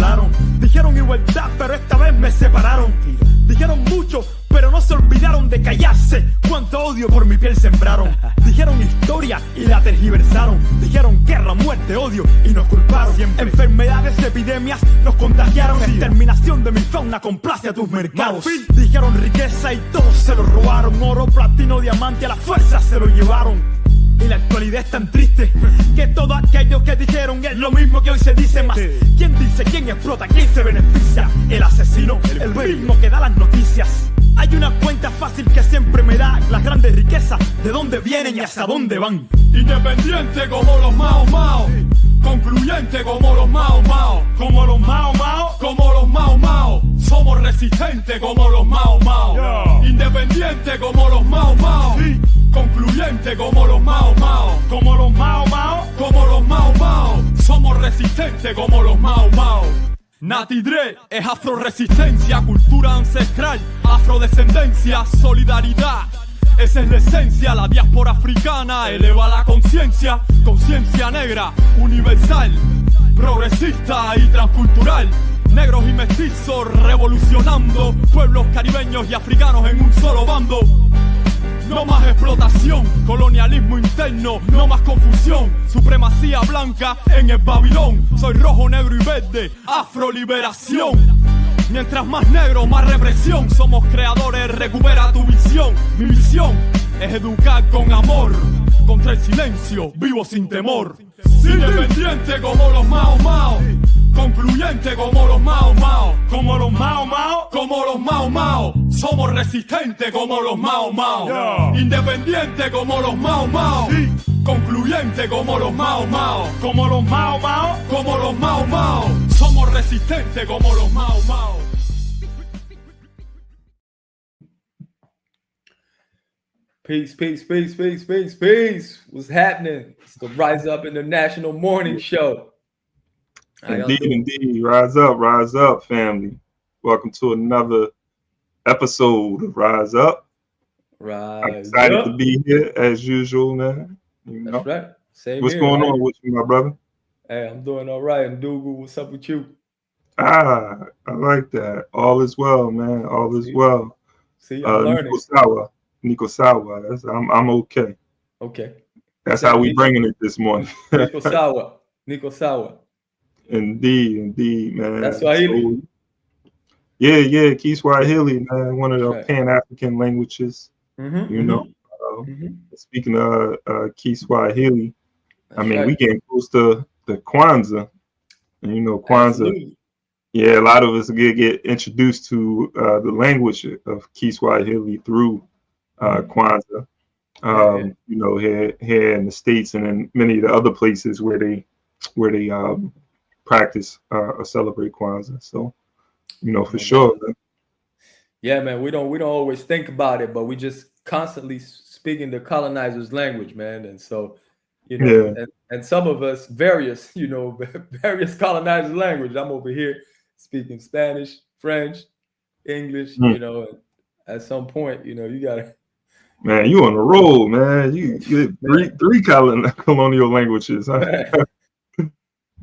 señalaron. Dijeron igualdad, pero esta vez me separaron. Dijeron mucho, pero no se olvidaron de callarse. Cuánto odio por mi piel sembraron. Dijeron historia y la tergiversaron. Dijeron guerra, muerte, odio y nos culparon. Siempre. Enfermedades, epidemias nos contagiaron. Exterminación de mi fauna complace a tus mercados. Dijeron riqueza y todos se lo robaron. Oro, platino, diamante, a la fuerza se lo llevaron. Y la actualidad es tan triste que todo aquello que dijeron es lo mismo que hoy se dice más. ¿Quién dice, quién explota, quién se beneficia? El asesino, el mismo que da las noticias. Hay una cuenta fácil que siempre me da las grandes riquezas, de dónde vienen y hacia dónde van. Independiente como los Mao Mao, concluyente como los Mao Mao, como los Mao Mao, como los Mao Mao. Somos resistentes como los Mao Mao, independiente como los Mao Mao, concluyente como los Mao Mao, como los Mao Mao, como los Mao Mao. Somos resistentes como los Mao Mao. Nati Dre es afro-resistencia, cultura ancestral, afrodescendencia, solidaridad. Esa es la esencia, la diáspora africana eleva la conciencia, conciencia negra, universal, progresista y transcultural. Negros y mestizos revolucionando, pueblos caribeños y africanos en un solo bando. No más explotación, colonialismo interno, no más confusión, supremacía blanca en el Babilón. Soy rojo, negro y verde, afro-liberación. Mientras más negro, más represión. Somos creadores, recupera tu visión. Mi misión es educar con amor, contra el silencio, vivo sin temor. Independiente como los Mao Mao, concluyente como los Mao Mao, como los Mao Mao, como los Mao Mao. Somos resistentes como los Mao Mao, independiente como los Mao Mao, concluyente como los Mao Mao, como los Mao Mao, como los Mao Mao. Somos resistentes como los Mao Mao. Peace, peace, peace, peace, peace, peace. What's happening? It's the Rise Up International Morning Show. Indeed. Rise up, family. Welcome to another episode of Rise Up. I'm excited to be here as usual, man. You know? That's right. Same What's here, going right? on with you, my brother? Hey, I'm doing all right. And Dougal, what's up with you? I like that. All is well, man. All is well. See, I'm learning. Nico Sawa. I'm okay. Okay. That's how we bringing it this morning. Nico Sawa. Indeed, man. That's Swahili. So, yeah, Kiswahili, man. One of the pan-African languages. You know. Speaking of Kiswahili, we getting close to the Kwanzaa, and you know Kwanzaa. Absolutely. Yeah, a lot of us get introduced to the language of Kiswahili through Kwanzaa. You know, here in the States and in many of the other places where they practice or celebrate Kwanzaa. So, you know, for sure. Man. Yeah, man, we don't always think about it, but we just constantly speaking the colonizers' language, man. And so, you know, and some of us various colonizers' language. I'm over here speaking Spanish, French, English, you know, and at some point, you know, you gotta. Man, you on the roll, man. You get three colonial languages.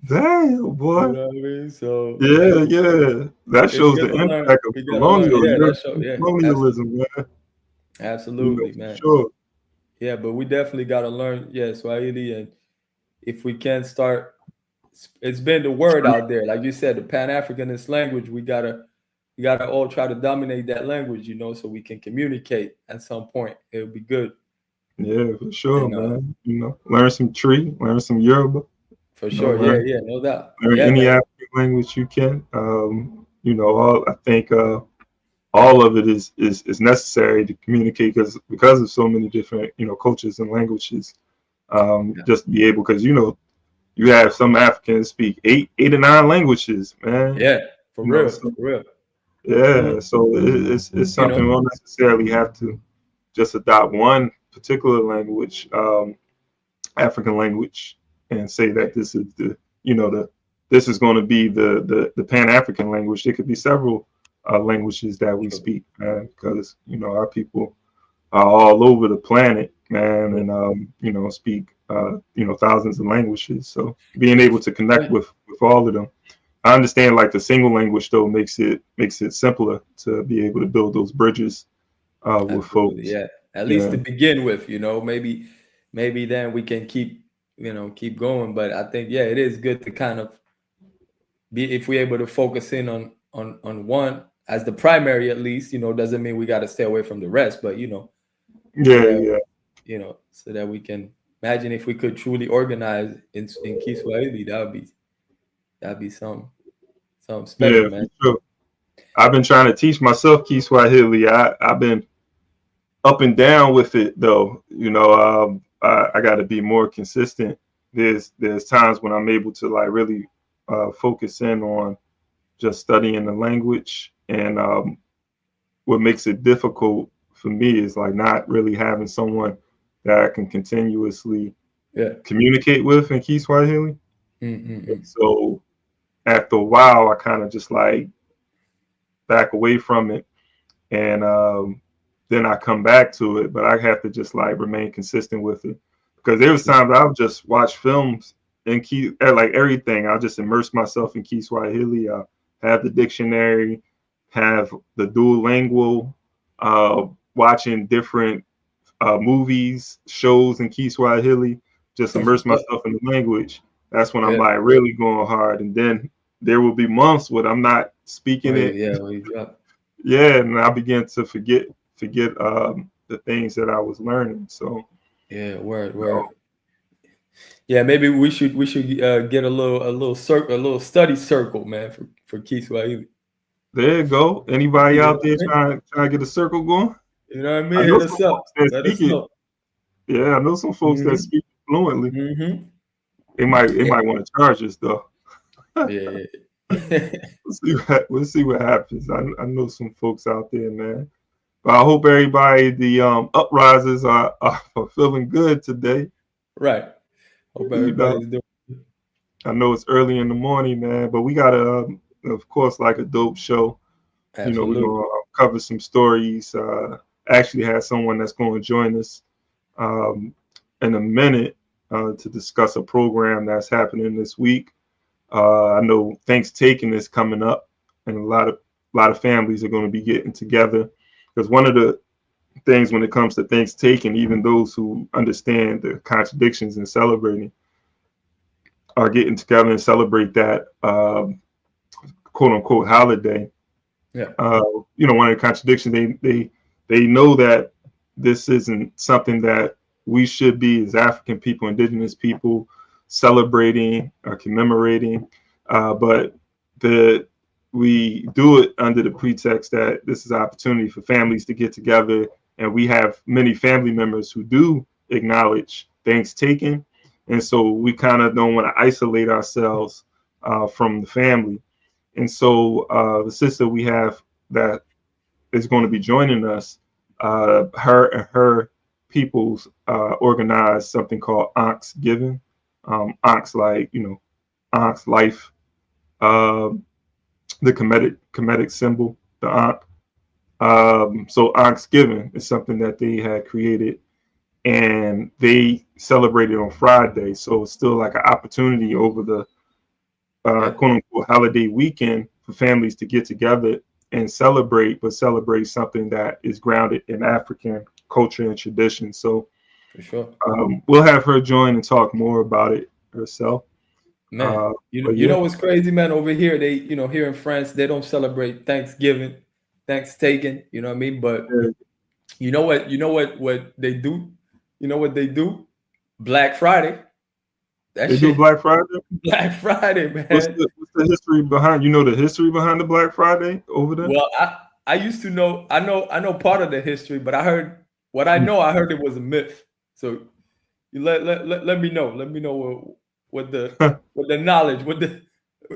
Damn, boy. You know what I mean? So yeah. That shows the impact of colonialism, man. Absolutely, man. Sure. Yeah, but we definitely got to learn, Swahili, and if we can start, it's been the word out there, like you said, the pan-Africanist language. We gotta all try to dominate that language, you know, so we can communicate at some point. It'll be good. Yeah, for sure, man. You know, learn some Tree, learn some Yoruba. For sure, no doubt. Learn any African language you can. You know, I think all of it is necessary to communicate because of so many different, you know, cultures and languages. Just to be able, because you know, you have some Africans speak 8 or 9 languages, man. Yeah, for real. Yeah, so it's something we don't necessarily have to just adopt one particular language, African language, and say that this is this is going to be the Pan-African language. There could be several languages that we speak, because you know our people are all over the planet, man, and you know, speak you know, thousands of languages. So being able to connect with all of them I understand like the single language though makes it simpler to be able to build those bridges with folks. Yeah, at least Yeah. to begin with, maybe then we can keep going. But I think, yeah, it is good to kind of be, if we're able to focus in on one as the primary, at least, doesn't mean we got to stay away from the rest, but Yeah, so that we can imagine if we could truly organize in Kiswahili, that'd be some special, man. Sure. I've been trying to teach myself Kiswahili. I've been up and down with it though. I got to be more consistent. There's times when I'm able to like really focus in on just studying the language, and what makes it difficult for me is like not really having someone that I can continuously communicate with in Kiswahili. And so after a while, I kind of just like back away from it, and then I come back to it. But I have to just like remain consistent with it, because there was times I'll just watch films in like everything. I'll just immerse myself in Kiswahili. I'll have the dictionary, have the Duolingo, watching different movies, shows in Kiswahili, just immerse myself in the language. That's when I'm like really going hard. And then there will be months when I'm not speaking it. And I begin to forget the things that I was learning. So word. Yeah, maybe we should get a little study circle, man, for Kiswahili. There you go. Anybody out there trying to get a circle going? You know what I mean? Hit us up. Let us know. Yeah, I know some folks that speak fluently. They might want to charge us though. Yeah. We'll see what happens. I know some folks out there, man. But I hope everybody, the uprisers are feeling good today. Right. Hope everybody's doing. I know it's early in the morning, man, but we got of course, like a dope show. Absolutely. We're gonna cover some stories. Actually have someone that's going to join us in a minute to discuss a program that's happening this week. I know Thanksgiving is coming up, and a lot of families are going to be getting together, because one of the things when it comes to Thanksgiving, even those who understand the contradictions in celebrating are getting together and celebrate that quote unquote holiday. Yeah. One of the contradictions, they know that this isn't something that we should be as African people, indigenous people, celebrating or commemorating, but we do it under the pretext that this is an opportunity for families to get together, and we have many family members who do acknowledge Thanksgiving, and so we kind of don't want to isolate ourselves from the family. And so the sister we have that is going to be joining us, her and her peoples organized something called Ankhsgiving. Ankhs, like, Ankh's life, the Kemetic symbol, the Ankh. So Ankhsgiving is something that they had created, and they celebrated on Friday. So it's still like an opportunity over the quote unquote holiday weekend for families to get together and celebrate, but celebrate something that is grounded in African culture and tradition. So for sure, we'll have her join and talk more about it herself. Man, you know what's crazy, man? Over here, they, here in France, they don't celebrate Thanksgiving. You know what I mean? But you know what they do? You know what they do? Black Friday. Do Black Friday? Black Friday, man. What's the history behind? The history behind the Black Friday over there? Well, I used to know. I know part of the history, but I heard it was a myth. So you let me know. Let me know what the knowledge.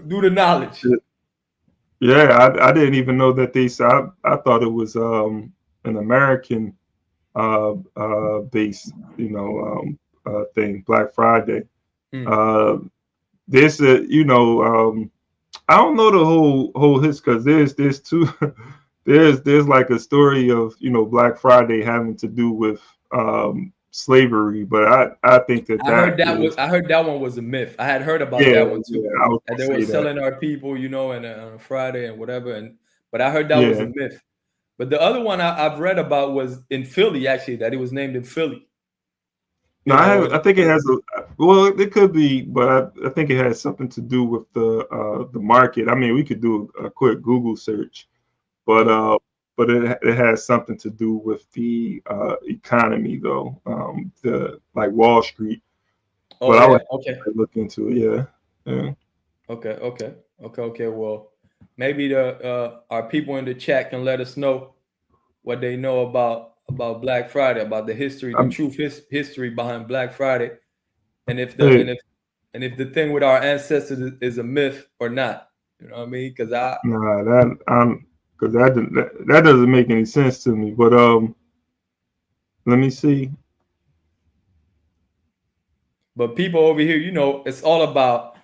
Do the knowledge. Yeah, I didn't even know that they said. I thought it was an American based thing, Black Friday. There's I don't know the whole history, because there's two there's like a story of Black Friday having to do with slavery, but I think that I heard that one was a myth. I had heard about that one too. And they were selling our people, you know, and on a Friday and whatever. But I heard that was a myth. But the other one I've read about was in Philly, actually, that it was named in Philly. No, I think it has it could be, but I think it has something to do with the market. I mean, we could do a quick Google search, but it has something to do with the economy, though, the like Wall Street. Oh, but yeah. I would look into it. Yeah. Okay. Well, maybe our people in the chat can let us know what they know about Black Friday, about the history, the true history behind Black Friday, and if the thing with our ancestors is a myth or not. You know what I mean? Because that doesn't make any sense to me. But let me see. But people over here, you know, it's all about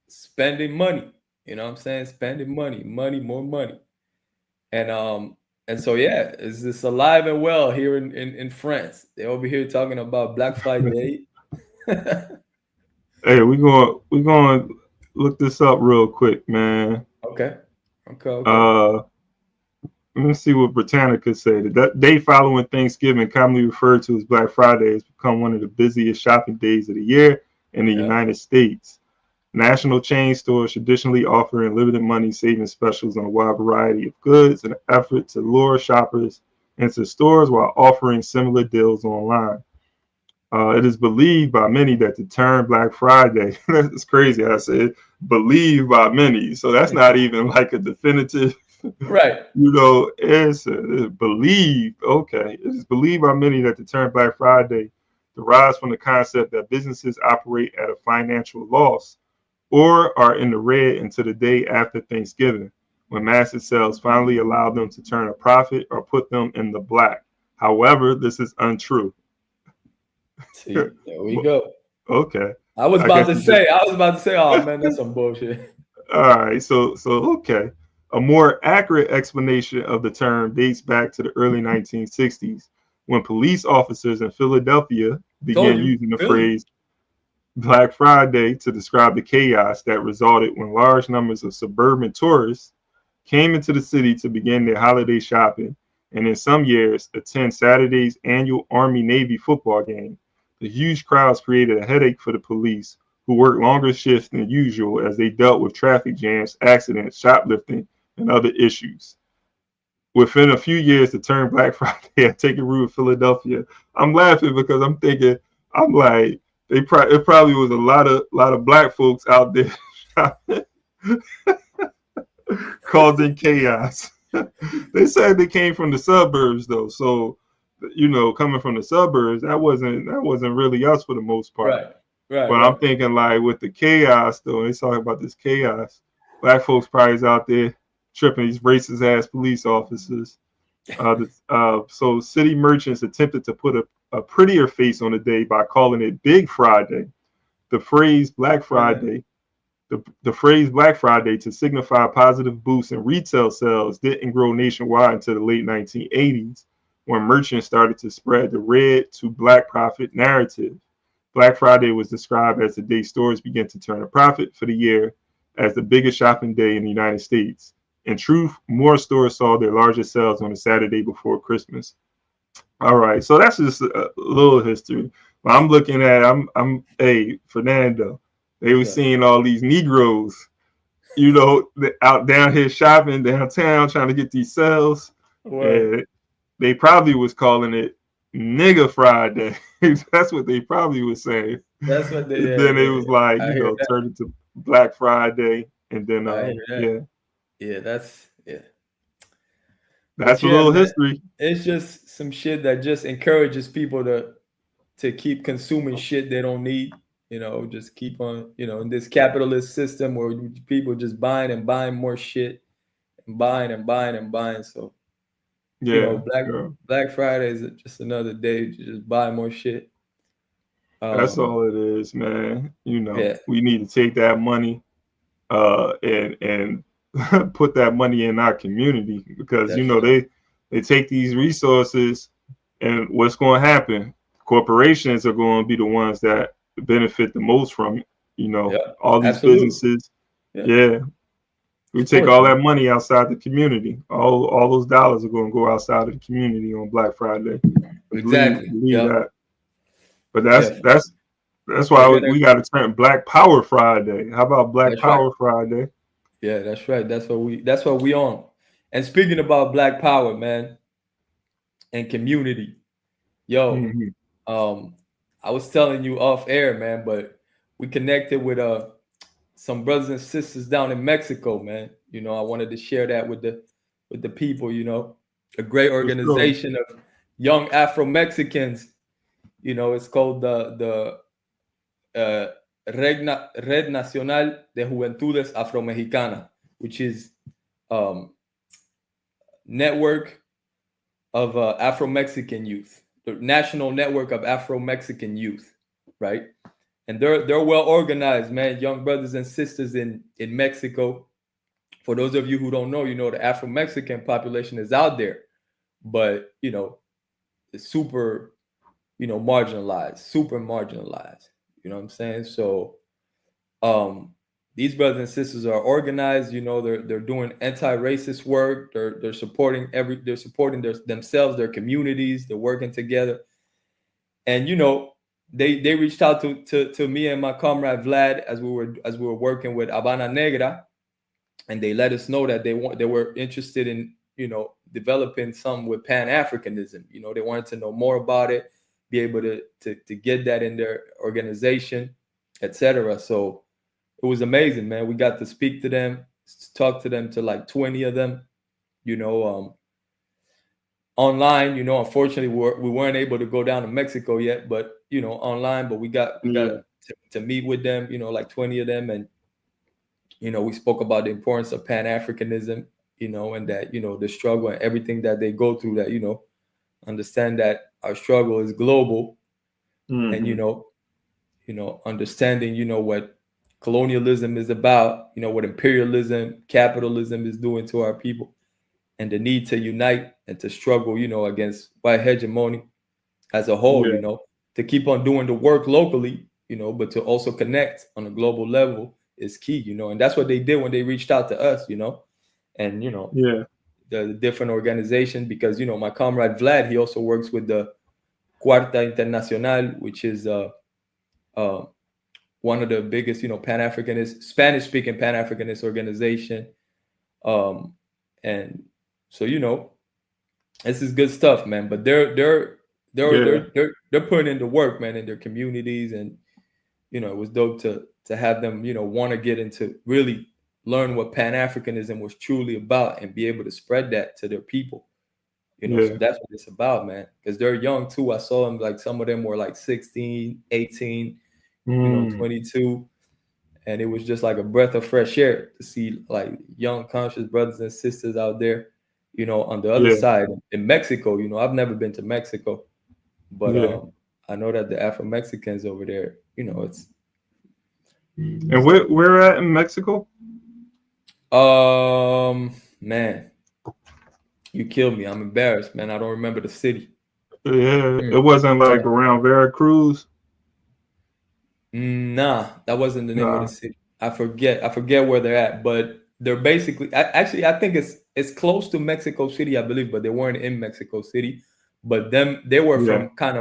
spending money. You know what I'm saying? Spending money, more money. And so yeah, it's just alive and well here in France. They're over here talking about Black Friday. Hey, we're going to look this up real quick, man. Okay. Let me see what Britannica said. The day following Thanksgiving, commonly referred to as Black Friday, has become one of the busiest shopping days of the year in the United States. National chain stores traditionally offering limited money saving specials on a wide variety of goods in an effort to lure shoppers into stores while offering similar deals online. It is believed by many that the term Black Friday, that's crazy. I said believed by many. So that's not even like a definitive, right? You know, it's believed. Okay. It is believed by many that the term Black Friday derives from the concept that businesses operate at a financial loss or are in the red until the day after Thanksgiving, when massive sales finally allow them to turn a profit or put them in the black. However, this is untrue. See, there we go. Okay. I was about to say, oh man, that's some bullshit. All right, so okay. A more accurate explanation of the term dates back to the early 1960s, when police officers in Philadelphia began using the phrase Black Friday to describe the chaos that resulted when large numbers of suburban tourists came into the city to begin their holiday shopping, and in some years attend Saturday's annual Army-Navy football game. The huge crowds created a headache for the police, who worked longer shifts than usual as they dealt with traffic jams, accidents, shoplifting, and other issues. Within a few years, the term Black Friday had taken root in Philadelphia. I'm laughing because I'm thinking, I'm like, it probably was a lot of black folks out there causing chaos. They said they came from the suburbs though, so you know, coming from the suburbs, that wasn't really us for the most part. Right. But I'm thinking like with the chaos though, they talking about this chaos. Black folks probably is out there tripping these racist ass police officers. So city merchants attempted to put a prettier face on the day by calling it Big Friday. The phrase Black Friday, the phrase Black Friday to signify a positive boost in retail sales didn't grow nationwide until the late 1980s, when merchants started to spread the red to black profit narrative. Black Friday was described as the day stores began to turn a profit for the year as the biggest shopping day in the United States. In truth, more stores saw their largest sales on the Saturday before Christmas. All right, so that's just a little history. But I'm looking at, hey, Fernando, they were seeing all these Negroes, you know, out down here shopping downtown, trying to get these sales. And they probably was calling it Nigga Friday. That's what they probably was saying. That's what they. Then it was like, you know, turned into Black Friday, and then That's a little history. It's just some shit that just encourages people to keep consuming shit they don't need. You know, just keep on, you know, in this capitalist system where people just buying and buying more shit and buying and buying and buying. So, you know, Black Friday is just another day to just buy more shit. That's all it is, man. You know, we need to take that money and put that money in our community, because you know they take these resources And what's going to happen? Corporations are going to be the ones that benefit the most from it. You know, all these businesses. Yeah. We take all that money outside the community. All those dollars are going to go outside of the community on Black Friday. Exactly. Believe that. But that's why we got to turn Black Power Friday. How about Black Power Friday? Yeah, that's right. That's what we on. And speaking about Black Power, man, and community, yo, I was telling you off air, man, but we connected with some brothers and sisters down in Mexico, man. You know, I wanted to share that with the people. You know, a great organization of young Afro-Mexicans. You know, it's called the Red Nacional de Juventudes Afro-Mexicanas, which is network of Afro-Mexican youth, the national network of Afro-Mexican youth, right? And they're well organized, man. Young brothers and sisters in Mexico. For those of you who don't know, you know, the Afro-Mexican population is out there, but you know, it's super, you know, marginalized. You know what I'm saying? So these brothers and sisters are organized, you know, they're doing anti-racist work, they're supporting themselves, their communities, they're working together. And you know, they reached out to me and my comrade Vlad as we were working with Habana Negra, and they let us know that they were interested in, you know, developing some with pan-africanism. You know, they wanted to know more about it, be able to get that in their organization, etc. So it was amazing, man. We got to speak to them, talk to them, to like 20 of them, you know, online. You know, unfortunately, we weren't able to go down to Mexico yet, but you know, online. But we got to meet with them, you know, like 20 of them, and you know, we spoke about the importance of pan-africanism, you know, and that, you know, the struggle and everything that they go through, that, you know, understand that our struggle is global, and you know, understanding, you know, what colonialism is about, you know, what imperialism, capitalism is doing to our people, and the need to unite and to struggle, you know, against white hegemony as a whole, you know, to keep on doing the work locally, you know, but to also connect on a global level is key, you know. And that's what they did when they reached out to us, you know. And, you know, the different organization, because, you know, my comrade Vlad, he also works with the Cuarta Internacional, which is one of the biggest, you know, Pan-Africanist, Spanish-speaking Pan-Africanist organization. And so, you know, this is good stuff, man. But they're putting in the work, man, in their communities. And, you know, it was dope to have them, you know, want to get into, really learn what Pan-Africanism was truly about and be able to spread that to their people. You know, so that's what it's about, man. Because they're young too. I saw them, like, some of them were like 16, 18, you know, 22. And it was just like a breath of fresh air to see like young, conscious brothers and sisters out there, you know, on the other side in Mexico. You know, I've never been to Mexico, but I know that the Afro-Mexicans over there, you know, it's. And where at in Mexico? Man, you killed me. I'm embarrassed, man. I don't remember the city. Yeah, it wasn't like around Veracruz. Nah, that wasn't the name of the city. I forget where they're at, but they're basically, actually, I think it's close to Mexico City, I believe, but they weren't in Mexico City. But they were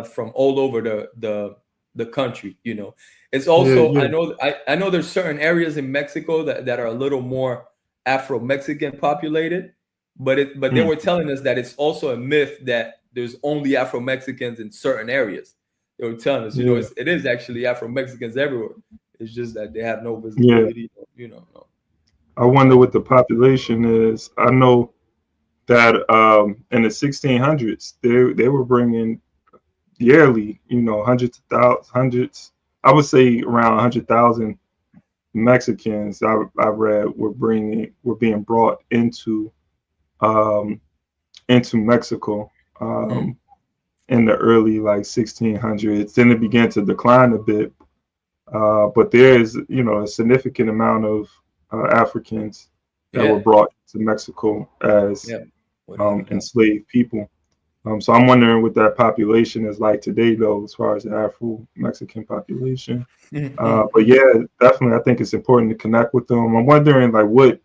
from all over the country, you know. It's also, I know there's certain areas in Mexico that are a little more Afro-Mexican populated, but they were telling us that it's also a myth that there's only Afro-Mexicans in certain areas. They were telling us, you know, it is actually Afro-Mexicans everywhere. It's just that they have no visibility, you know. No. I wonder what the population is. I know that in the 1600s, they were bringing yearly, you know, hundreds, I would say around 100,000 Mexicans I read were being brought into Mexico in the early like 1600s. Then it began to decline a bit, but there is, you know, a significant amount of Africans that were brought to Mexico as enslaved people. So I'm wondering what that population is like today, though, as far as the Afro-Mexican population. But yeah, definitely, I think it's important to connect with them. I'm wondering, like, what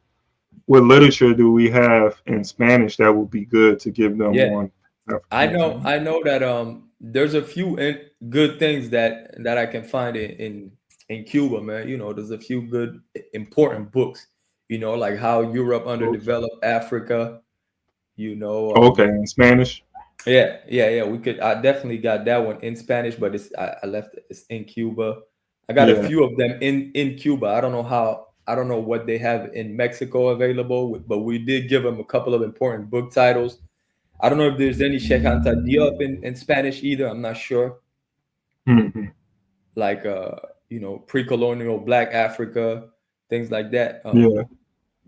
literature do we have in Spanish that would be good to give them Yeah, on I Africanism? know. I know that there's a few good things that I can find in Cuba, man. You know, there's a few good important books. You know, like how Europe Okay. underdeveloped Africa. You know, Okay, in Spanish. yeah. We could. I definitely got that one in Spanish, but I left it. It's in Cuba. I got a Yeah. few of them in Cuba. I don't know how. I don't know what they have in Mexico available, but we did give them a couple of important book titles. I don't know if there's any Sheikh Anta Diop in Spanish either. I'm not sure. Hmm. Like you know, pre-colonial Black Africa, things like that. Yeah.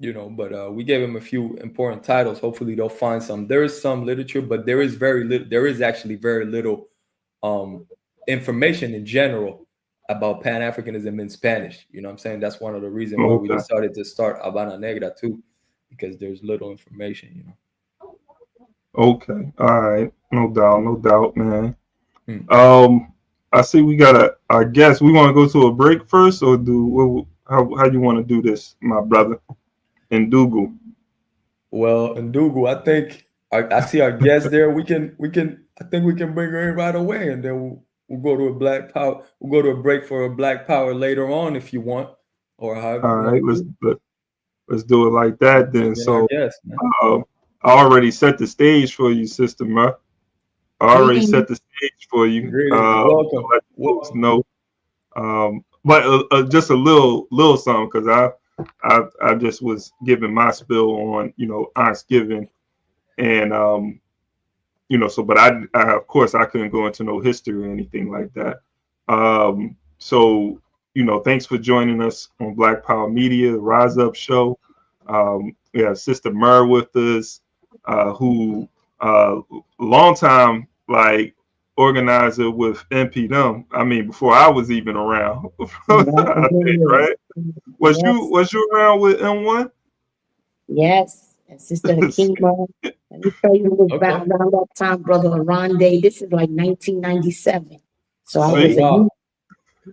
You know, but we gave him a few important titles. Hopefully they'll find some. There is some literature, but there is very little. There is actually very little um, information in general about Pan-Africanism in Spanish. You know what I'm saying? That's one of the reasons why we Okay. decided to start Habana Negra too, because there's little information. You know. Okay. All right. No doubt. No doubt, man. Hmm. I see we got I guess we want to go to a break first, or how you want to do this, my brother, in Dougal? Well, Ndugu, I think I see our guest there. We can I think we can bring her in right away, and then we'll go to a Black Power. We'll go to a break for a Black Power later on if you want, or however All you want right. to do it. Let's do it like that then. Bring in our So guest, man. uh, I already set the stage for you, Sister Ma. I already Greetings. set the stage for you. Greetings, welcome. Let the folks know. But just a little something, because I just was giving my spill on Ankhsgiving, and so but I of course I couldn't go into no history or anything like that. So thanks for joining us on Black Power Media, the Rise Up Show. We have Sister Mer with us, who long time like organizer with NPDM. I mean, before I was even around, I think, right? Was Yes, you around with M1? yes. And Sister Hakima, let me tell you, it was Okay. around that time, Brother Arande. This is like 1997. So I Oh was See, a wow. youth.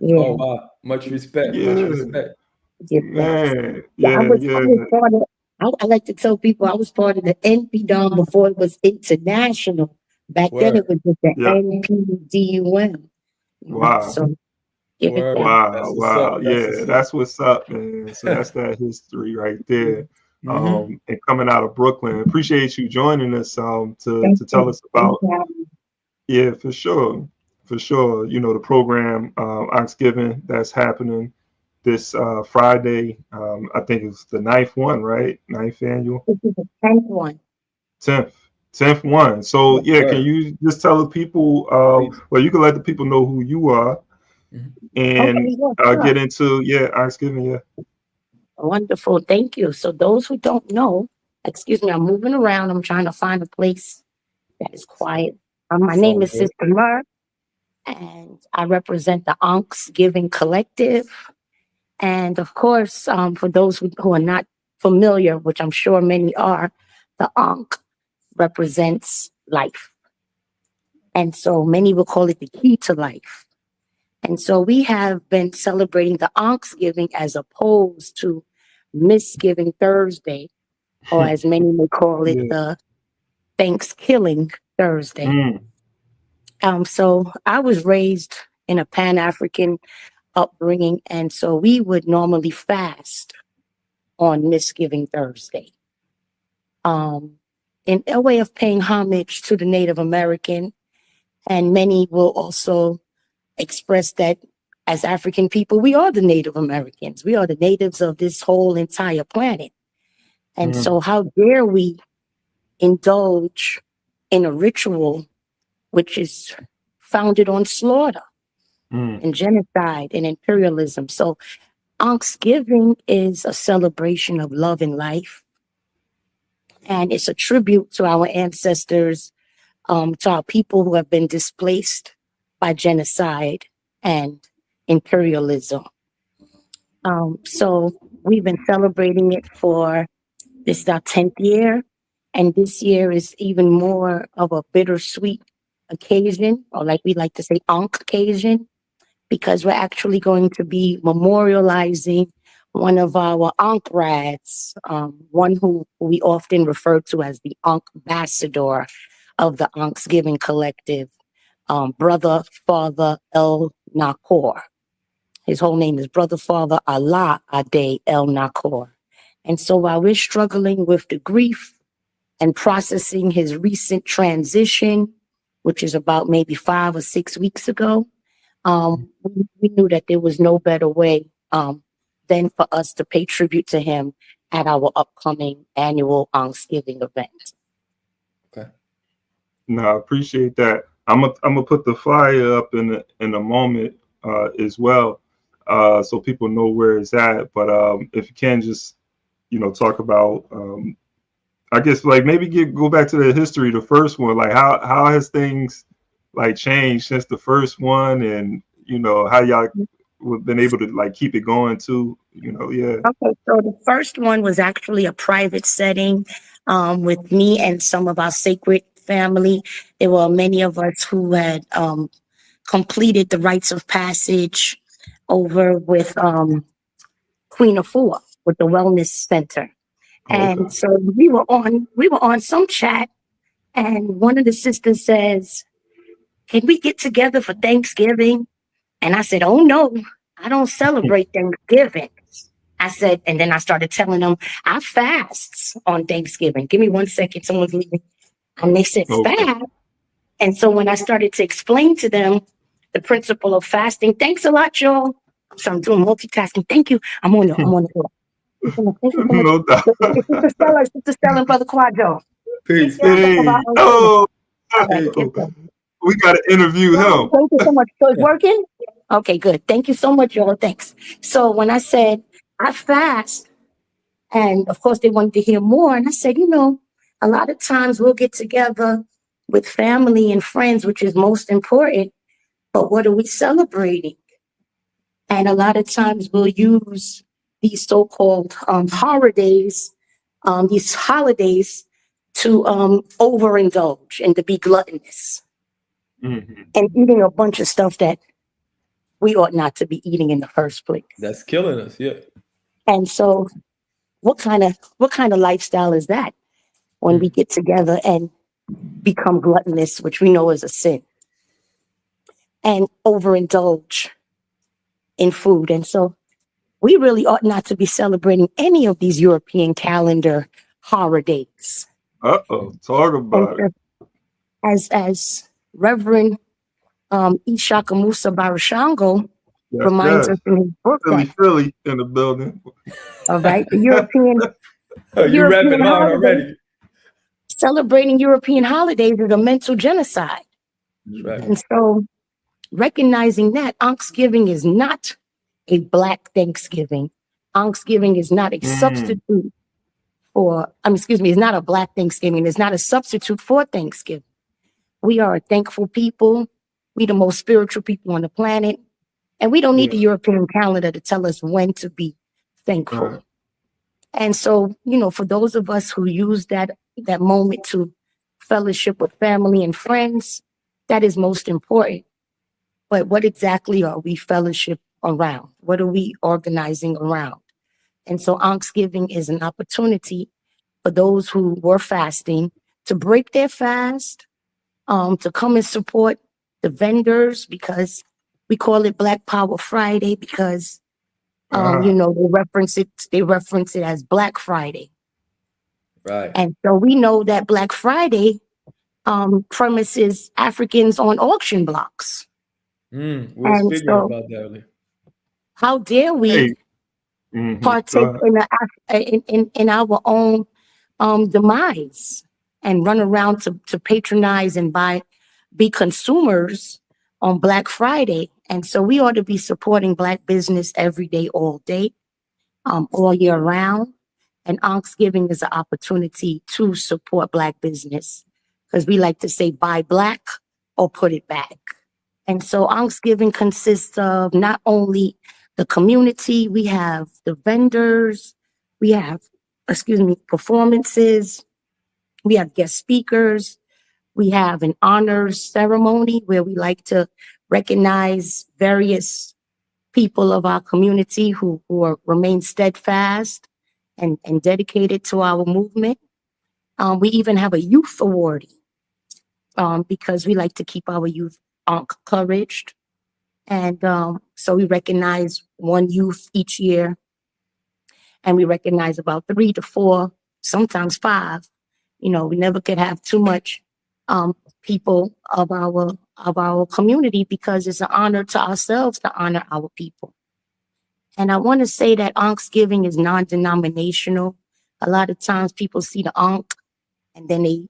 Yeah, Oh wow. Much respect. Much yeah, respect. yeah. man, Yeah, yeah, I yeah, was part of, I like to tell people I was part of the NPDOM before it was international. Back then Word. it was just the yeah. NPDUM. Wow. So give it Word. down. That's Wow, what's up. wow. That's Yeah, what's that's what's up, man. So that's that history right there. up. And coming out of Brooklyn. Appreciate you joining us to Thank tell you. us Thank about, you. yeah, for sure. For sure. The program Ankhsgiving that's happening this Friday. I think it's the ninth one, right? Ninth annual. This is the 10th one. 10th one. So yeah, can Word. you just tell the people Please. well, you can let the people know who you are Mhm. Okay, and yeah, sure. get into Ankhsgiving, yeah. Wonderful. Thank you. So those who don't know, excuse me, I'm moving around. I'm trying to find a place that is quiet. My It's name all is good. Sister Mer, and I represent the Ankhsgiving Collective. And of course, for those who are not familiar, which I'm sure many are, the Ankh represents life. And so many will call it the key to life. And so we have been celebrating the Ankhsgiving as opposed to Misgiving Thursday, or as many may call it, Yeah. the Thanksgiving Thursday. Mm. So I was raised in a Pan-African upbringing, and so we would normally fast on Misgiving Thursday, in a way of paying homage to the Native American. And many will also express that as African people, we are the Native Americans. We are the natives of this whole entire planet. And Mm. so how dare we indulge in a ritual which is founded on slaughter Mm. and genocide and imperialism. So Ankhsgiving is a celebration of love and life. And it's a tribute to our ancestors, to our people who have been displaced by genocide and imperialism. So we've been celebrating it for this is our 10th year. And this year is even more of a bittersweet occasion, or like we like to say, Ankh occasion, because we're actually going to be memorializing one of our Ankh-rads, one who we often refer to as the Ankh ambassador of the Ankhsgiving collective, Brother Father El Nakor. His whole name is Brother Father Allah Ade El Nakor. And so while we're struggling with the grief and processing his recent transition, which is about maybe 5 or 6 weeks ago, we knew that there was no better way than for us to pay tribute to him at our upcoming annual Ankhsgiving event. Okay. No, I appreciate that. I'm gonna put the flyer up in a moment as well, so people know where it's at. But if you can just, talk about, I guess, like, maybe go back to the history, the first one, like how has things like changed since the first one, and how y'all been able to like keep it going too, yeah. Okay, so the first one was actually a private setting with me and some of our sacred family. There were many of us who had completed the rites of passage over with Queen Afua with the Wellness Center. And so we were on some chat, and one of the sisters says, "Can we get together for Thanksgiving?" And I said, "Oh no, I don't celebrate Thanksgiving." I said, and then I started telling them, "I fast on Thanksgiving. Give me 1 second, someone's leaving." And they said, "Fast?" And so when I started to explain to them the principle of fasting, thanks a lot, y'all. So I'm doing multitasking. Thank you. I'm on the floor. Thank you so much. No doubt. Sister Stella, and Brother Quadro. Peace. Hey, oh, we got to interview him. Thank you so much. So it's working? Okay, good. Thank you so much, y'all. Thanks. So when I said I fast, and of course they wanted to hear more, and I said, a lot of times we'll get together with family and friends, which is most important, but what are we celebrating? And a lot of times we'll use these so-called holidays to overindulge and to be gluttonous and eating a bunch of stuff that we ought not to be eating in the first place. That's killing us, yeah. And so what kind of lifestyle is that when we get together and become gluttonous, which we know is a sin, and overindulge in food? And so we really ought not to be celebrating any of these European calendar holidays. Talk about it. As Reverend Ishaka Musa Barashango reminds us in his book, Philly in the building. All right, the European You're rapping on already. Celebrating European holidays is a mental genocide. Right. And so recognizing that Ankhsgiving is not a Black Thanksgiving. Ankhsgiving is not a substitute for, it's not a Black Thanksgiving. It's not a substitute for Thanksgiving. We are a thankful people. We the most spiritual people on the planet. And we don't need the European calendar to tell us when to be thankful. And so, for those of us who use that moment to fellowship with family and friends, that is most important. But what exactly are we fellowship around? What are we organizing around? And so Ankhsgiving is an opportunity for those who were fasting to break their fast, to come and support the vendors, because we call it Black Power Friday because, they reference it as Black Friday. Right. And so we know that Black Friday premises Africans on auction blocks. We were speaking about that earlier. How dare we partake in our own demise and run around to patronize and be consumers on Black Friday? And so we ought to be supporting Black business every day, all day, all year round. And Ankhsgiving is an opportunity to support Black business, because we like to say buy Black or put it back. And so Ankhsgiving consists of not only the community, we have the vendors, we have, performances, We have guest speakers. We have an honors ceremony where we like to recognize various people of our community who remain steadfast and dedicated to our movement. We even have a youth award because we like to keep our youth encouraged. And so we recognize one youth each year, and we recognize about 3 to 4, sometimes 5. We never could have too much people of our community, because it's an honor to ourselves to honor our people. And I want to say that Ankhsgiving is non-denominational. A lot of times people see the Ankh and then they,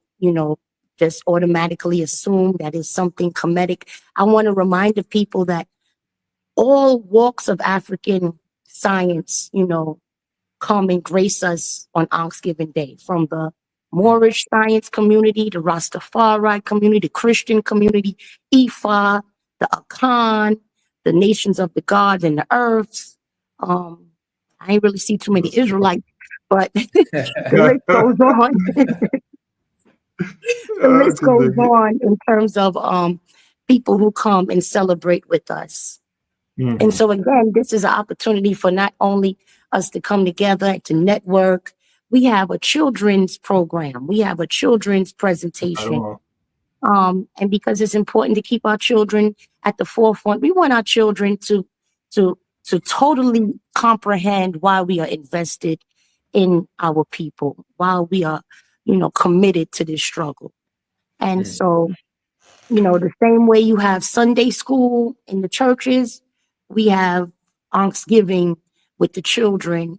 just automatically assume that it's something Kemetic. I want to remind the people that all walks of African science, come and grace us on Ankhsgiving Day, from the Moorish science community, the Rastafari community, the Christian community, Ifa, the Akan, the nations of the gods and the earths. I ain't really see too many Israelites, but the list goes on. The list goes on in terms of people who come and celebrate with us. Mm-hmm. And so again, this is an opportunity for not only us to come together and to network. We have a children's program. We have a children's presentation. And because it's important to keep our children at the forefront, we want our children to totally comprehend why we are invested in our people, why we are, committed to this struggle. And so, the same way you have Sunday school in the churches, we have Ankhsgiving with the children,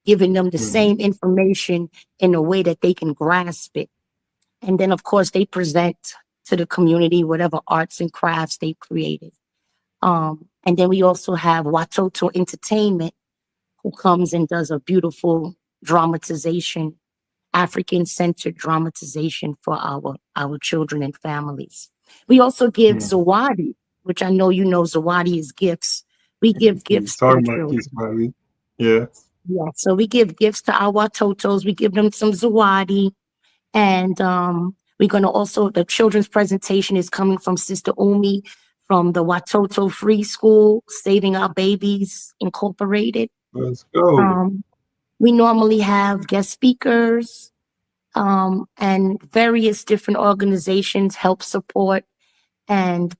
giving them the same information in a way that they can grasp it. And then, of course, they present to the community whatever arts and crafts they've created. And then we also have Watoto Entertainment, who comes and does a beautiful dramatization, African-centered dramatization for our children and families. We also give Zawadi, which I know Zawadi is gifts. We give gifts to the children. Yeah. Yeah, so we give gifts to our Watotos. We give them some Zawadi. And we're going to also, the children's presentation is coming from Sister Umi from the Watoto Free School, Saving Our Babies Incorporated. Let's go. We normally have guest speakers and various different organizations help support and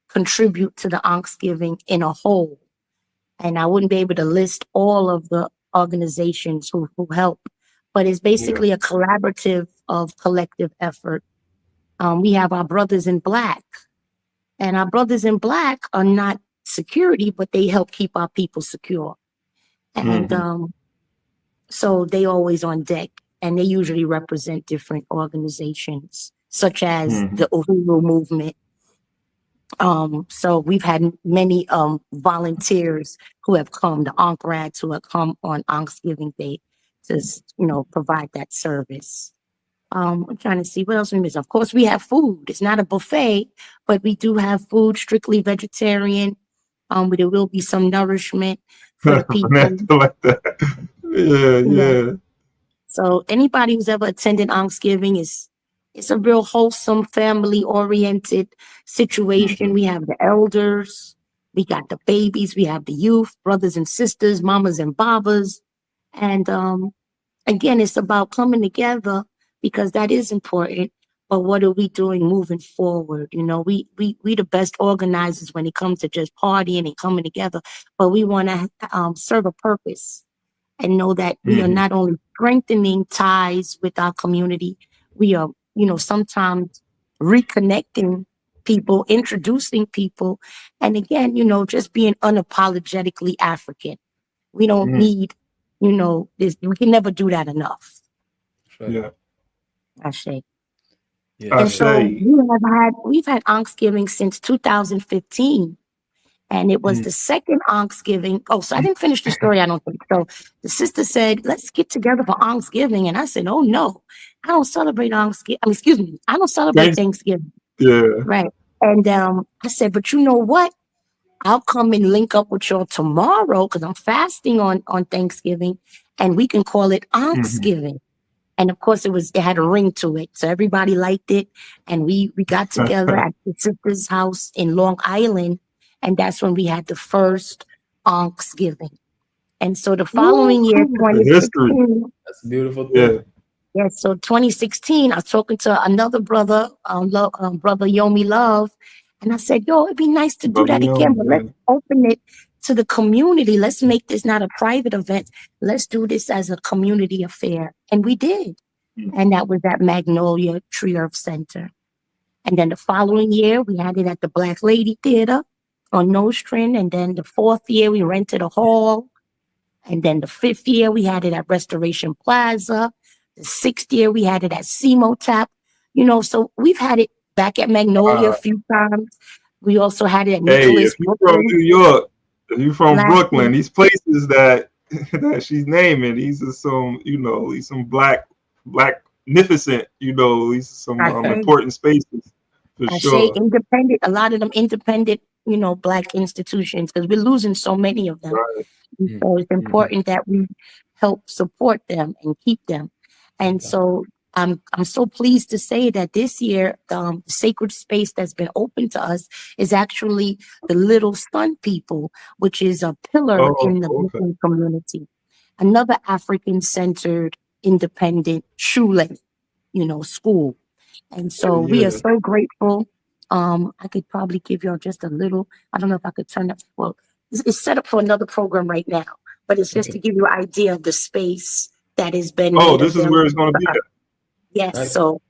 contribute to the Ankhsgiving in a whole. And I wouldn't be able to list all of the organizations who help, but it's basically a collaborative of collective effort. We have our Brothers in Black, and our Brothers in Black are not security, but they help keep our people secure. And so they always on deck, and they usually represent different organizations, such as the Uhuru movement. So we've had many volunteers who have come, the Ankhrads who have come on Ankhsgiving Day to, provide that service. I'm trying to see what else we miss. Of course, we have food. It's not a buffet, but we do have food, strictly vegetarian. But there will be some nourishment for the people. Like that. Yeah. So anybody who's ever attended Ankhsgiving it's a real wholesome, family-oriented situation. We have the elders, we got the babies, we have the youth, brothers and sisters, mamas and babas. And again, it's about coming together, because that is important. But what are we doing moving forward? We the best organizers when it comes to just partying and coming together. But we want to serve a purpose and know that we are not only strengthening ties with our community, we are, sometimes reconnecting people, introducing people. And again, just being unapologetically African. We don't need, this. We can never do that enough. Yeah. I say. Yeah. And so we've had Ankhsgiving since 2015. And it was the second Ankhsgiving. Oh, so I didn't finish the story, I don't think. So the sister said, let's get together for Ankhsgiving. And I said, oh, no, I don't celebrate Ankhsgiving. I don't celebrate Thanksgiving. Yeah. Right. And I said, but you know what? I'll come and link up with y'all tomorrow, because I'm fasting on Thanksgiving, and we can call it Ankhsgiving. And of course, it had a ring to it. So everybody liked it. And we got together at the sister's house in Long Island. And that's when we had the first Ankhsgiving. And so the following year, history. 2016, That's a beautiful thing. yeah, so 2016, I was talking to another brother, brother Yomi Love, and I said, yo, it'd be nice to do that again, but let's open it to the community. Let's make this not a private event. Let's do this as a community affair. And we did. And that was at Magnolia Tree Earth Center. And then the following year, we had it at the Black Lady Theater on Nostrand. And then the fourth year, we rented a hall. And then the fifth year, we had it at Restoration Plaza. The sixth year, we had it at Simo Tap. You know, so we've had it back at Magnolia a few times. We also had it at Nicholas. If you're from New York, if you're from Brooklyn, these places that she's naming, these are some, you know, these some blacknificent, you know, these are some important spaces. I say independent, a lot of them independent, you know, Black institutions, because we're losing so many of them. Right. So it's important that we help support them and keep them. And so I'm so pleased to say that this year, the sacred space that's been open to us is actually the Little Sun People, which is a pillar in the Muslim community. Another African-centered, independent shule, you know, school. And so we are so grateful. I could probably give you just a little, I don't know if I could turn that, well, it's set up for another program right now, but it's just to give you an idea of the space that has been. Oh, this is where it's going to be. Yes. Nice. So.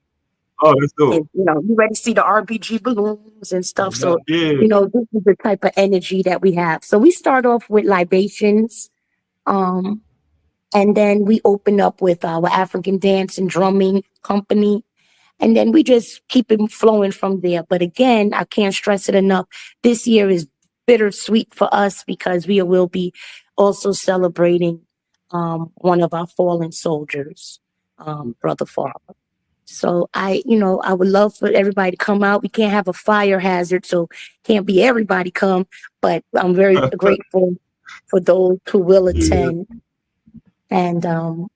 Oh, that's dope. And, you know, you ready to see the RBG balloons and stuff. So, you know, this is the type of energy that we have. So we start off with libations. And then we open up with our African dance and drumming company. And then we just keep it flowing from there. But again, I can't stress it enough. This year is bittersweet for us because we will be also celebrating one of our fallen soldiers, Brother Farber. So I would love for everybody to come out. We can't have a fire hazard, so can't be everybody come. But I'm very grateful for those who will attend. And I'm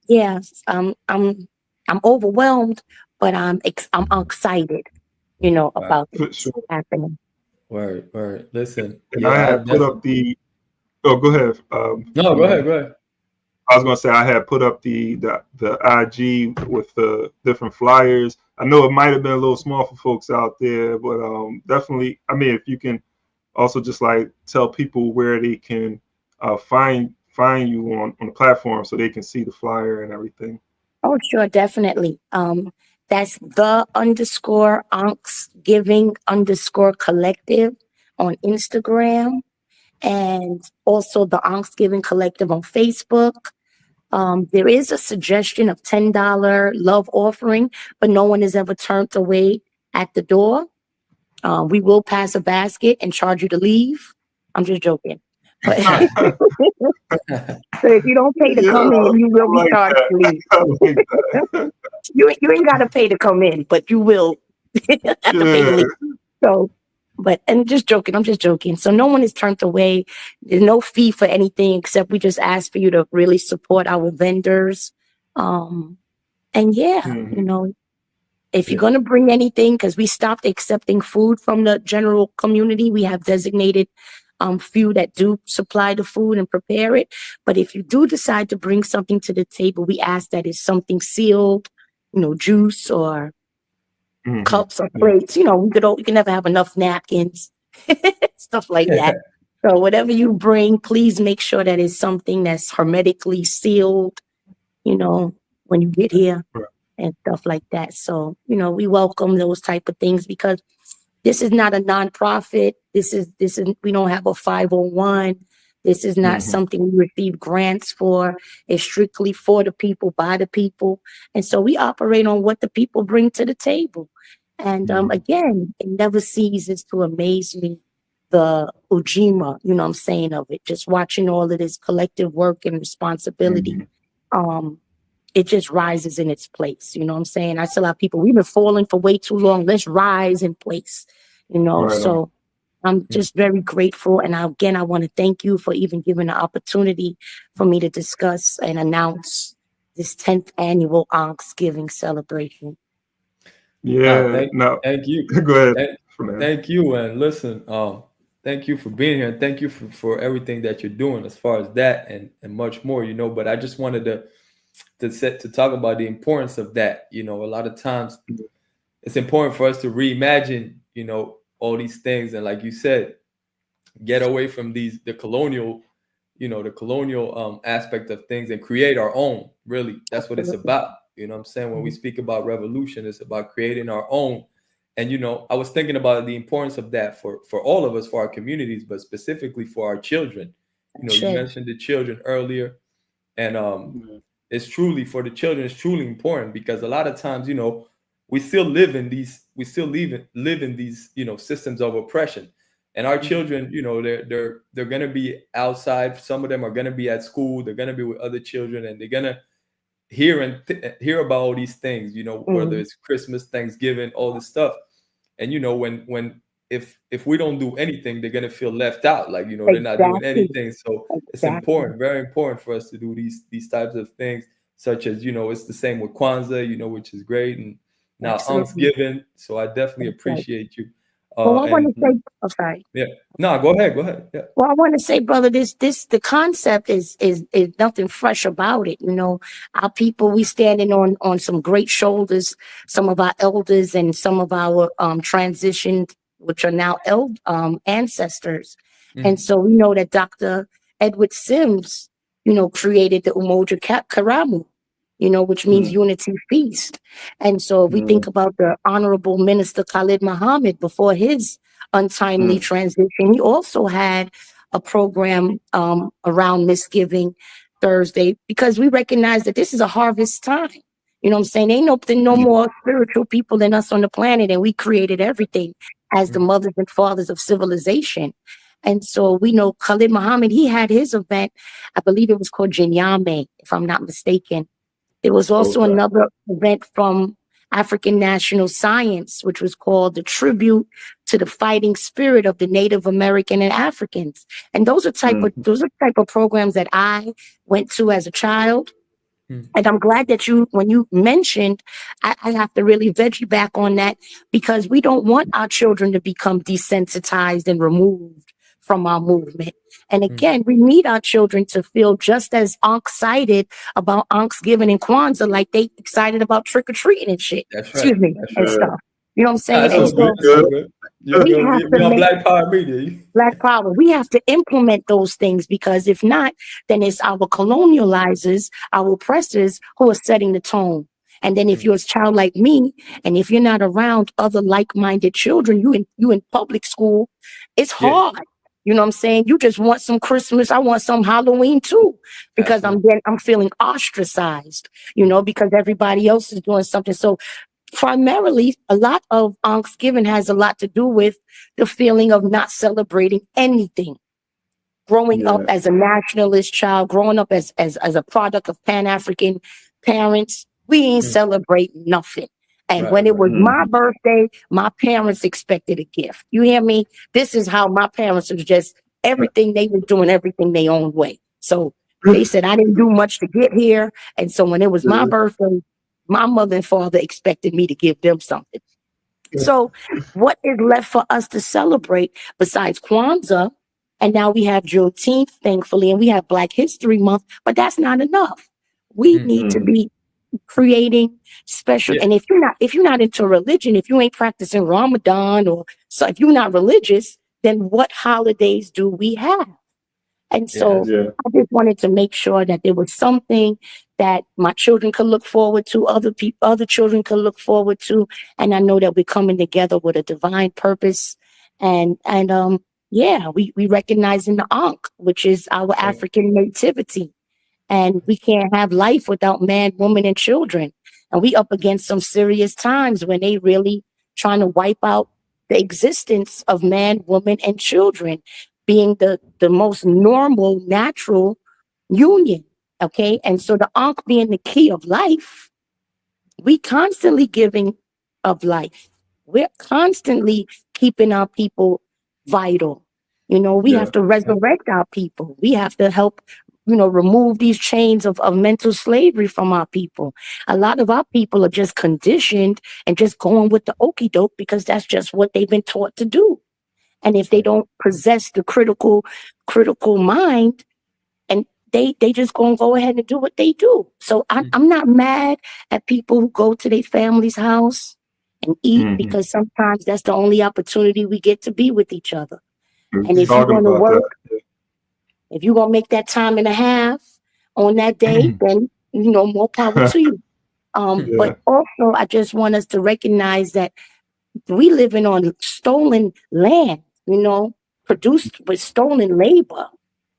overwhelmed, but I'm excited, you know, about this happening. Word. Listen, and I had put up the. Oh, go ahead. No, go ahead. I was gonna say I had put up the IG with the different flyers. I know it might have been a little small for folks out there, but definitely. I mean, if you can also just like tell people where they can find you on the platform so they can see the flyer and everything. Oh, sure, definitely. That's the _Ankhsgiving _collective on Instagram, and also the Ankhsgiving Collective on Facebook. There is a suggestion of $10 love offering, but no one is ever turned away at the door. We will pass a basket and charge you to leave. I'm just joking. But so if you don't pay to come in, you will be charged to leave. You ain't got to pay to come in, but you will have to pay to leave. So, I'm just joking. So no one is turned away. There's no fee for anything except we just ask for you to really support our vendors. You know, if you're going to bring anything, because we stopped accepting food from the general community, we have designated few that do supply the food and prepare it. But if you do decide to bring something to the table, we ask that it's something sealed, you know, juice or cups or plates. You know, we can never have enough napkins, stuff like that. So whatever you bring, please make sure that it's something that's hermetically sealed, you know, when you get here and stuff like that. So, you know, we welcome those type of things because this is not a nonprofit. This is we don't have a 501. This is not something we receive grants for. It's strictly for the people, by the people. And so we operate on what the people bring to the table. And again, it never ceases to amaze me, the ujima, you know what I'm saying, of it. Just watching all of this collective work and responsibility. It just rises in its place. You know what I'm saying? I tell our people, we've been falling for way too long. Let's rise in place, you know? Right. So I'm just very grateful. And I want to thank you for even giving the opportunity for me to discuss and announce this 10th annual Ankhsgiving celebration. Yeah, thank you. Go ahead. Thank you. And listen, thank you for being here. And thank you for everything that you're doing as far as that and much more, but I just wanted to talk about the importance of that. A lot of times it's important for us to reimagine, all these things. And like you said, get away from the colonial aspect of things and create our own. Really, that's what it's about. What I'm saying? When we speak about revolution, it's about creating our own. And, I was thinking about the importance of that for all of us, for our communities, but specifically for our children. You mentioned the children earlier, and it's truly, for the children, it's truly important, because a lot of times, we still live in these systems of oppression. And our children, they're going to be outside. Some of them are going to be at school. They're going to be with other children, and they're going to hear about all these things, whether it's Christmas, Thanksgiving, all this stuff. And, if we don't do anything, they're going to feel left out. Like, they're not doing anything. So it's important, very important for us to do these types of things, such as, it's the same with Kwanzaa, which is great. And now Ankhsgiving. So I definitely appreciate you. Well, I want to say, I'm sorry. Yeah. No, go ahead. Yeah. Well, I want to say, brother, the concept is nothing fresh about it. Our people, we standing on some great shoulders, some of our elders and some of our transitioned, which are now ancestors. And so we know that Dr. Edward Sims, created the Umoja Karamu, which means unity feast. And so if we think about the Honorable Minister Khalid Muhammad before his untimely transition, he also had a program around Misgiving Thursday, because we recognize that this is a harvest time. You know what I'm saying? Ain't no more spiritual people than us on the planet, and we created everything as the mothers and fathers of civilization. And so we know Khalid Muhammad, he had his event, I believe it was called Jinyame, if I'm not mistaken. There was also another event from African National Science, which was called the Tribute to the Fighting Spirit of the Native American and Africans. And those are type of programs that I went to as a child. And I'm glad that when you mentioned, I have to really veg you back on that, because we don't want our children to become desensitized and removed from our movement. And again, we need our children to feel just as excited about Ankhsgiving and Kwanzaa like they excited about trick-or-treating and shit. That's right. Excuse me, and stuff. You know what I'm saying? That's good. You're on Black Power Media. Black Power. We have to implement those things, because if not, then it's our colonializers, our oppressors who are setting the tone. And then if you're a child like me, and if you're not around other like-minded children, you in public school, it's hard. You know what I'm saying? You just want some Christmas. I want some Halloween too, because I'm feeling ostracized, because everybody else is doing something. So primarily, a lot of Ankhsgiving has a lot to do with the feeling of not celebrating anything. Growing up as a nationalist child, growing up as a product of Pan-African parents, we ain't celebrating nothing. And when it was my birthday, my parents expected a gift. You hear me? This is how my parents was just everything. They were doing everything their own way. So they said, I didn't do much to get here. And so when it was my birthday, my mother and father expected me to give them something. So what is left for us to celebrate besides Kwanzaa? And now we have Juneteenth, thankfully, and we have Black History Month, but that's not enough. We need to be creating special. And if you're not into religion, if you ain't practicing Ramadan, or so if you're not religious, then what holidays do we have? And so I just wanted to make sure that there was something that my children could look forward to, other children could look forward to. And I know that we're coming together with a divine purpose. And we recognize in the Ankh, which is our African nativity. And we can't have life without man, woman, and children. And we up against some serious times when they really trying to wipe out the existence of man, woman, and children being the most normal, natural union. Okay. And so the Ankh being the key of life, we constantly giving of life. We're constantly keeping our people vital. We have to resurrect our people. We have to help remove these chains of mental slavery from our people. A lot of our people are just conditioned and just going with the okie doke because that's just what they've been taught to do. And if they don't possess the critical mind, and they just gonna go ahead and do what they do. So I'm not mad at people who go to their family's house and eat, because sometimes that's the only opportunity we get to be with each other. And if you're gonna work, if you're gonna make that time and a half on that day, then more power to you. But also, I just want us to recognize that we living on stolen land, produced with stolen labor.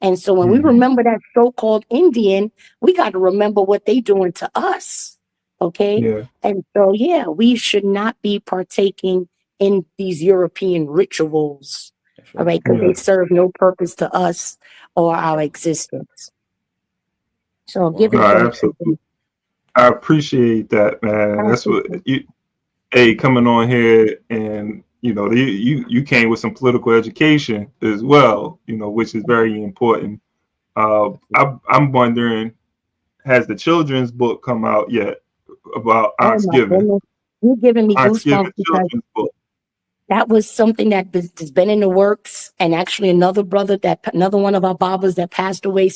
And so when we remember that so-called Indian, we got to remember what they doing to us. Okay. Yeah. And so, we should not be partaking in these European rituals. All right. Because they serve no purpose to us or our existence. So absolutely. I appreciate that, man. That's what coming on here, and you came with some political education as well, which is very important. I'm wondering, has the children's book come out yet about Ankhsgiving? You're giving me goosebumps because book. That was something that has been in the works. And actually another one of our Babas that passed away,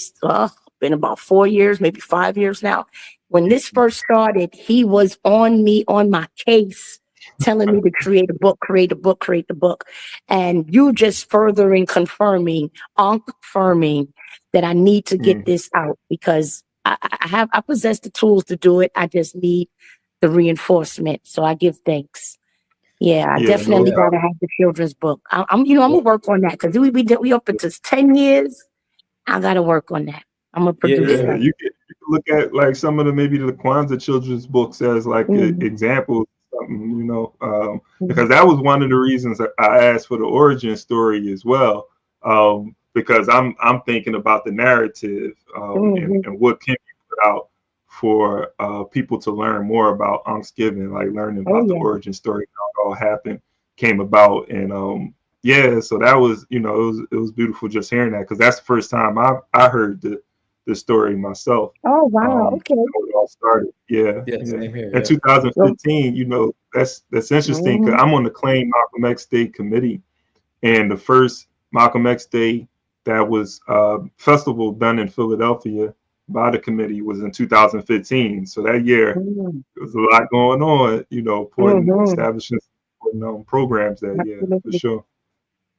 been about 4 years, maybe 5 years now. When this first started, he was on my case, telling me to create a book. And you just furthering confirming that I need to get this out, because I possess the tools to do it. I just need the reinforcement. So I give thanks. I definitely gotta have the children's book. I'm gonna work on that, because we up into 10 years. I gotta work on that. I'm a producer. You can look at like some of maybe the Kwanzaa children's books as like examples, something, because that was one of the reasons I asked for the origin story as well, because I'm thinking about the narrative and what can be put out for people to learn more about Ankhsgiving, like learning about the origin story, how it all happened, came about, and so that was, it was beautiful just hearing that, because that's the first time I heard the story myself. Oh wow! Okay. It all started. Same here, in 2015. That's interesting, because I'm on the Claim Malcolm X Day committee, and the first Malcolm X Day that was festival done in Philadelphia by the committee was in 2015. So that year there was a lot going on, establishing programs that year, for sure.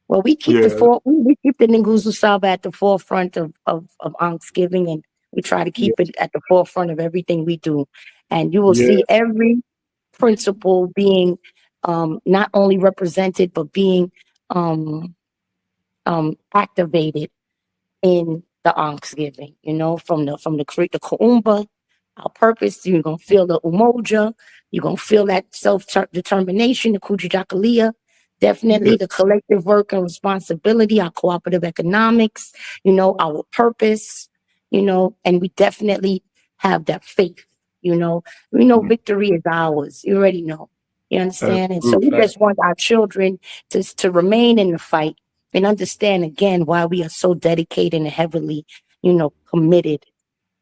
Well, we keep we keep the Nguzo Saba at the forefront of Ankhsgiving, and we try to keep it at the forefront of everything we do. And you will see every principle being not only represented, but being activated in the Ankhsgiving. From the Kuumba, our purpose. You're gonna feel the Umoja. You're gonna feel that self-determination, the Kujijakalia. Definitely the collective work and responsibility, our cooperative economics, our purpose, and we definitely have that faith, we know victory is ours. You already know. You understand? And so we just want our children to remain in the fight and understand again why we are so dedicated and heavily, committed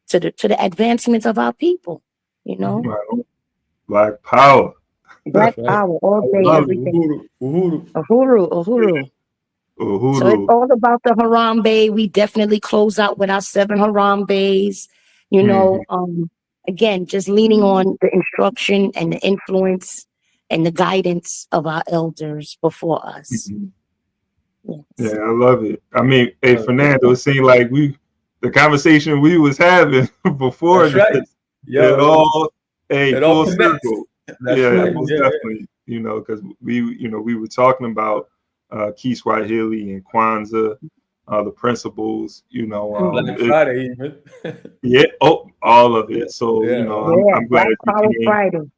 to the advancements of our people, Black power. Black power all day, everything. Uhuru. So it's all about the Harambe. We definitely close out with our 7 Harambes. Again, just leaning on the instruction and the influence and the guidance of our elders before us. Yeah, I love it. I mean, hey, Fernando, it seemed like the conversation we was having before this, it all full circle. Most definitely. Because we were talking about Kiswahili and Kwanzaa, the principles. Black Friday even. All of it. So I'm glad Black Power Friday.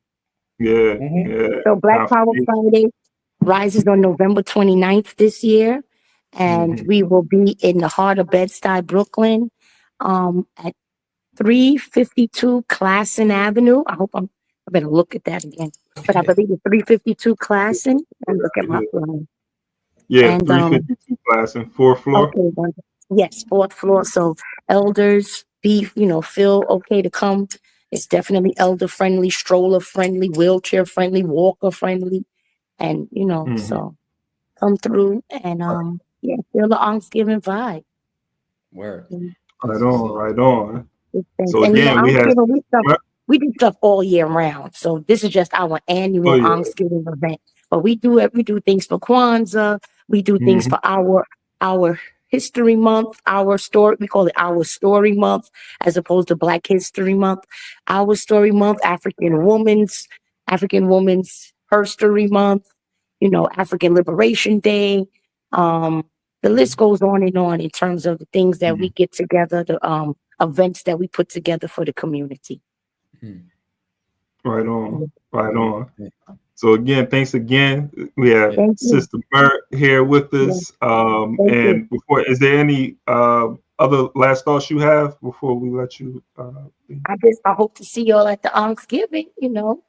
So Black Power Friday rises on November 29th this year, and we will be in the heart of Bed-Stuy, Brooklyn, at 352 Classen Avenue. I better look at that again. But I believe it's 352 Classen. And look at my plan. Yeah, 352 Classen, 4th floor. Okay, Yes, 4th floor. So elders feel okay to come. It's definitely elder friendly, stroller friendly, wheelchair friendly, walker friendly. And so come through and feel the Ankhsgiving vibe. Word. Mm, Right on, right on. good things. So And again, we have. Ankhsgiving, we do stuff all year round. So this is just our annual Oh yeah. Ankhsgiving event. But we do things for Kwanzaa. We do things for our History Month, our story. We call it our Story Month as opposed to Black History Month. Our Story Month, African Women's Herstory Month. African Liberation Day. The list goes on in terms of the things that we get together, the events that we put together for the community. Right on, right on. So again, thanks again. We have Sister Mert here with us. And before, is there any other last thoughts you have before we let you? I hope to see y'all at the Ankhsgiving,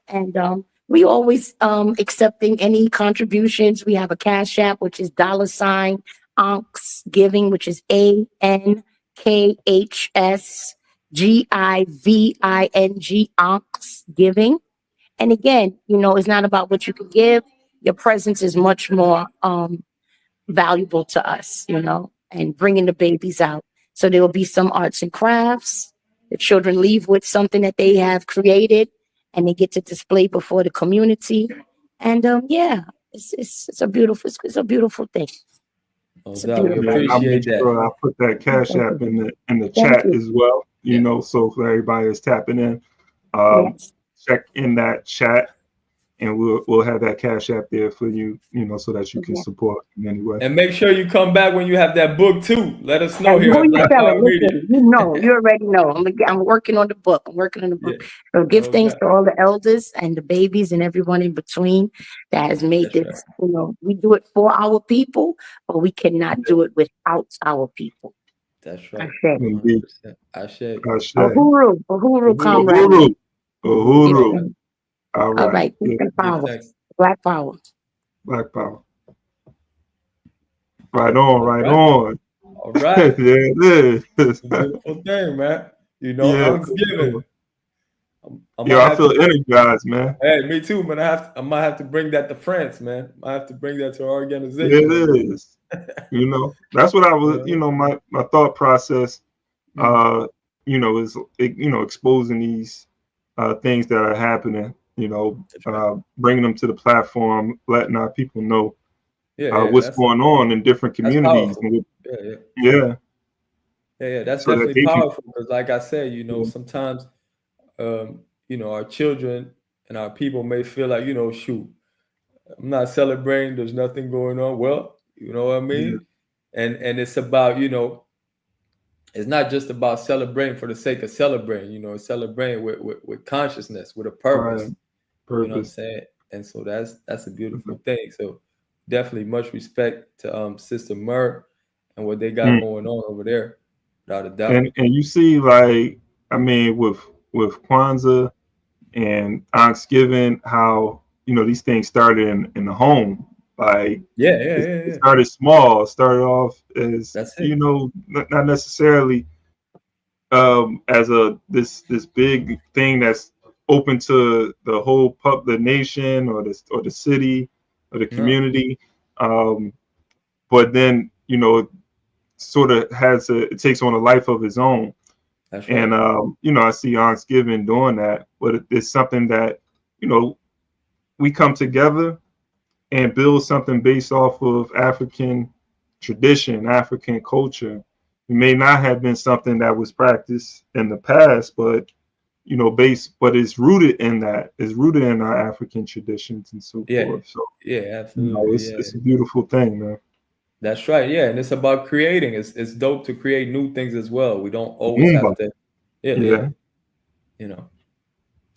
and we always accepting any contributions. We have a Cash App, which is $ Ankhsgiving, which is ANKHSGIVING, Ankhsgiving. And again, it's not about what you can give. Your presence is much more valuable to us, and bringing the babies out. So there will be some arts and crafts. The children leave with something that they have created, and they get to display before the community. And it's a beautiful thing. We appreciate that. Sure I'll put that Cash App in the chat as well. So for everybody that's tapping in, check in that chat, and we'll have that Cash App there for you, so that you can support in any way. And make sure you come back when you have that book too. Let us know here. You already know. I'm working on the book. So give thanks to all the elders and the babies and everyone in between that has made this. Right. We do it for our people, but we cannot do it without our people. That's right. Ashe. Uhuru, comrade. Uhuru. All right. Power. Black power. Black power. Right on, right on. All right. Yeah, it is. It's a beautiful thing, man. Ankhsgiving. I feel energized, man. Hey, me too, man. I might have to bring that to France, man. I have to bring that to our organization. It is. That's what I was, my thought process, is, exposing these things that are happening, bringing them to the platform, letting our people know what's going on in different communities. That's definitely powerful because, like I said, sometimes, our children and our people may feel like, shoot, I'm not celebrating. There's nothing going on. Well, you know what I mean? Yeah. And it's about, it's not just about celebrating for the sake of celebrating, it's celebrating with consciousness, with a purpose. Right. You know what I'm saying? And so that's a beautiful thing. So definitely much respect to Sister Mert and what they got going on over there, without a doubt. And you see, with Kwanzaa and Ankhsgiving, how these things started in the home. It started small. Started off as not necessarily as this big thing that's open to the whole the nation or the city or the community. But then it sort of it takes on a life of its own. That's right. And I see Ankhsgiving doing that, but it's something that we come together and build something based off of African tradition, African culture. It may not have been something that was practiced in the past, but but it's rooted in that. It's rooted in our African traditions and so forth. So absolutely. It's a beautiful thing, man. That's right. Yeah, and it's about creating. It's dope to create new things as well. We don't always have to.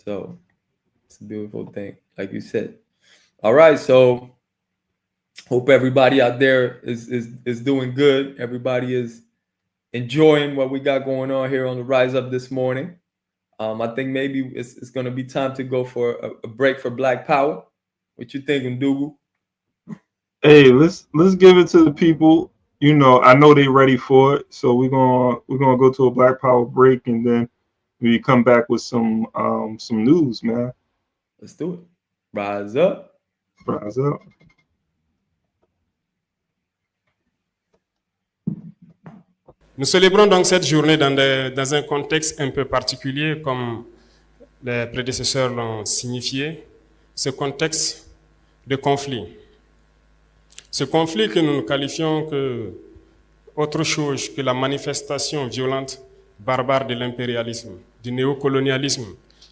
So it's a beautiful thing, like you said. All right, so hope everybody out there is doing good. Everybody is enjoying what we got going on here on the Rise Up this morning. I think maybe it's going to be time to go for a break for Black Power. What you thinking, Ndugu? Hey, let's give it to the people you know, I know they're ready for it. So we're gonna go to a Black Power break, and then we come back with some news, man. Let's do it. Rise up. Rise up. Nous célébrons donc cette journée dans un contexte un peu particulier, comme les prédécesseurs l'ont signifié, ce contexte de conflit. Ce conflit que nous qualifions que autre chose que la manifestation violente, barbare de l'impérialisme, du néocolonialisme,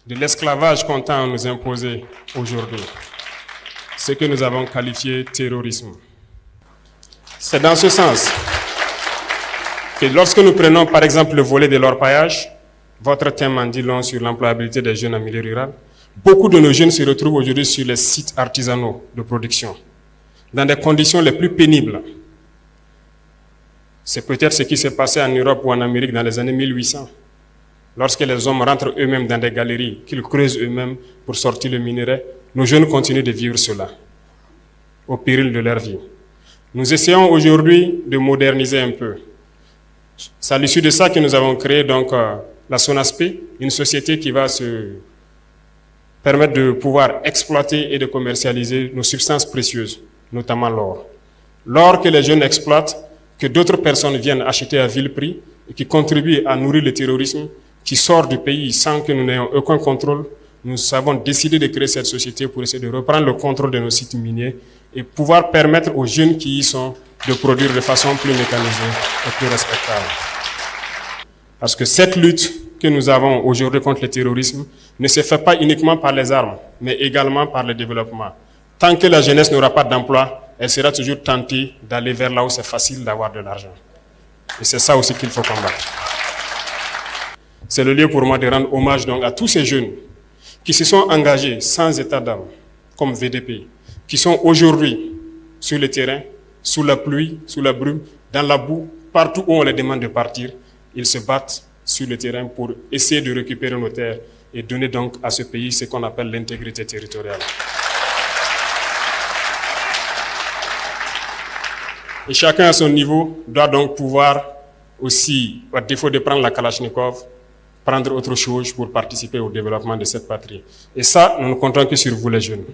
de l'esclavage qu'on tend à nous imposer aujourd'hui. Ce que nous avons qualifié terrorisme. C'est dans ce sens que lorsque nous prenons par exemple le volet de l'orpaillage, votre thème en dit long sur l'employabilité des jeunes en milieu rural, beaucoup de nos jeunes se retrouvent aujourd'hui sur les sites artisanaux de production, dans des conditions les plus pénibles. C'est peut-être ce qui s'est passé en Europe ou en Amérique dans les années 1800, lorsque les hommes rentrent eux-mêmes dans des galeries, qu'ils creusent eux-mêmes pour sortir le minerai. Nos jeunes continuent de vivre cela, au péril de leur vie. Nous essayons aujourd'hui de moderniser un peu. C'est à l'issue de ça que nous avons créé donc la SONASP, une société qui va se permettre de pouvoir exploiter et de commercialiser nos substances précieuses, notamment l'or. L'or que les jeunes exploitent, que d'autres personnes viennent acheter à vil prix et qui contribuent à nourrir le terrorisme qui sort du pays sans que nous n'ayons aucun contrôle. Nous avons décidé de créer cette société pour essayer de reprendre le contrôle de nos sites miniers et pouvoir permettre aux jeunes qui y sont de produire de façon plus mécanisée et plus respectable. Parce que cette lutte que nous avons aujourd'hui contre le terrorisme ne se fait pas uniquement par les armes, mais également par le développement. Tant que la jeunesse n'aura pas d'emploi, elle sera toujours tentée d'aller vers là où c'est facile d'avoir de l'argent. Et c'est ça aussi qu'il faut combattre. C'est le lieu pour moi de rendre hommage donc à tous ces jeunes qui se sont engagés sans état d'âme, comme VDP, qui sont aujourd'hui sur le terrain, sous la pluie, sous la brume, dans la boue, partout où on les demande de partir, ils se battent sur le terrain pour essayer de récupérer nos terres et donner donc à ce pays ce qu'on appelle l'intégrité territoriale. Et chacun à son niveau doit donc pouvoir aussi, à défaut de prendre la Kalachnikov, prendre autre chose pour participer au développement de cette patrie. Et ça, nous ne comptons que sur vous les jeunes.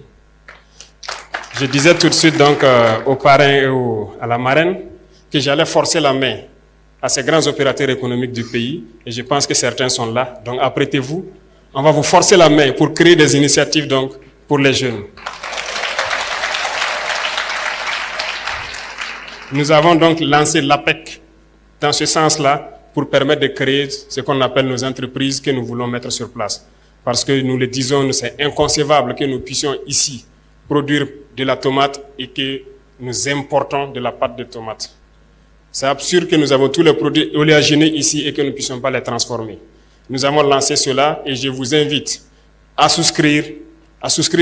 Je disais tout de suite donc aux parrains et à la marraine que j'allais forcer la main à ces grands opérateurs économiques du pays, et je pense que certains sont là. Donc apprêtez-vous, on va vous forcer la main pour créer des initiatives donc pour les jeunes. Nous avons donc lancé l'APEC dans ce sens-là pour permettre de créer ce qu'on appelle nos entreprises que nous voulons mettre sur place. Parce que nous le disons, c'est inconcevable que nous puissions ici produire de la tomate et que nous importons de la pâte de tomate. C'est absurde que nous avons tous les produits oléagineux ici et que nous ne puissions pas les transformer. Nous avons lancé cela et je vous invite à souscrire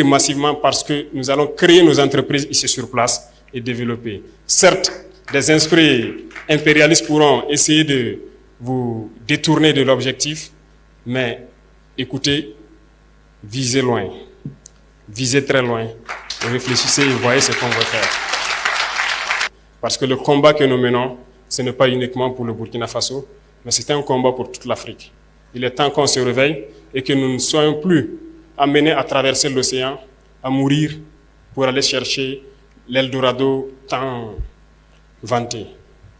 massivement parce que nous allons créer nos entreprises ici sur place et développer. Certes, des esprits impérialistes pourront essayer de vous détourner de l'objectif, mais écoutez, visez loin, visez très loin, et réfléchissez et voyez ce qu'on va faire. Parce que le combat que nous menons, ce n'est pas uniquement pour le Burkina Faso, mais c'est un combat pour toute l'Afrique. Il est temps qu'on se réveille et que nous ne soyons plus amenés à traverser l'océan, à mourir pour aller chercher l'Eldorado tant vanté.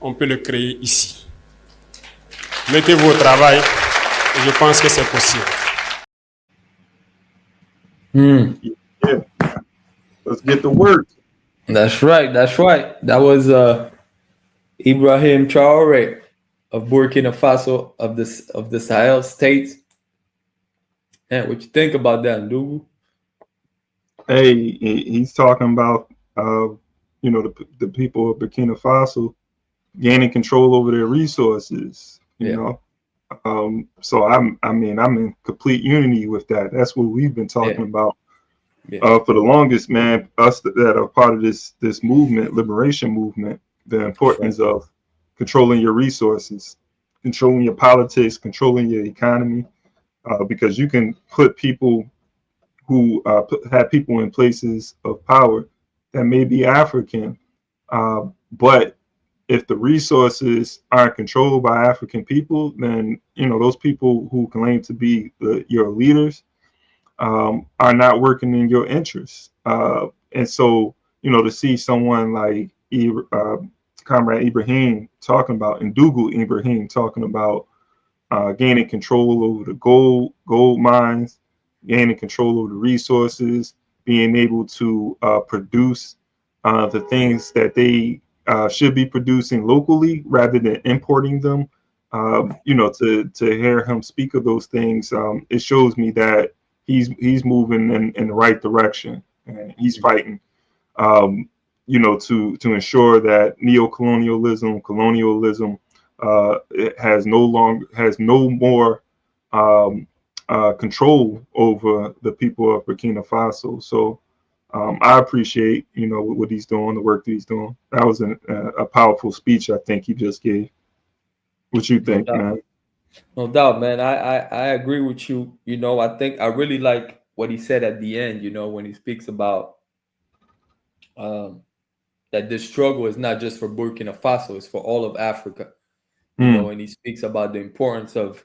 On peut le créer ici. Mettez-vous au travail et je pense que c'est possible. Yeah. Let's get to work. That's right. That's right. That was Ibrahim Traoré of Burkina Faso of the Sahel states. And what you think about that, Ndugu? Hey, he's talking about the people of Burkina Faso gaining control over their resources. You know, so I'm in complete unity with that. That's what we've been talking about for the longest, man. Us that are part of this movement, liberation movement, the importance of controlling your resources, controlling your politics, controlling your economy, because you can put people who have people in places of power that may be African, but if the resources aren't controlled by African people, then those people who claim to be your leaders are not working in your interests. And so, to see someone like Comrade Ibrahim talking about, Ndugu Ibrahim talking about gaining control over the gold mines, gaining control over the resources, being able to produce the things that they should be producing locally rather than importing them. To hear him speak of those things, it shows me that he's moving in the right direction, and he's fighting, to ensure that neo-colonialism, colonialism has no more control over the people of Burkina Faso. So I appreciate what he's doing, the work that he's doing. That was a powerful speech I think he just gave. What you think, man? No doubt, man. I agree with you. I think I really like what he said at the end, when he speaks about that this struggle is not just for Burkina Faso, it's for all of Africa. And he speaks about the importance of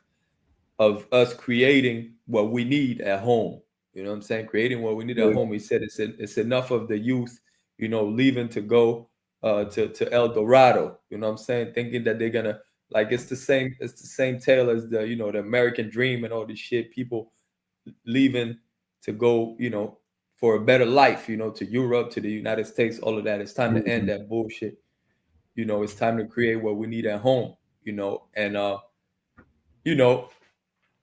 us creating what we need at home. You know what I'm saying? Creating what we need at home. He said it's enough of the youth, leaving to go to El Dorado. You know what I'm saying? Thinking that they're gonna, like, it's the same tale as the the American dream and all this shit. People leaving to go, for a better life, to Europe, to the United States, all of that. It's time to end that bullshit. It's time to create what we need at home, and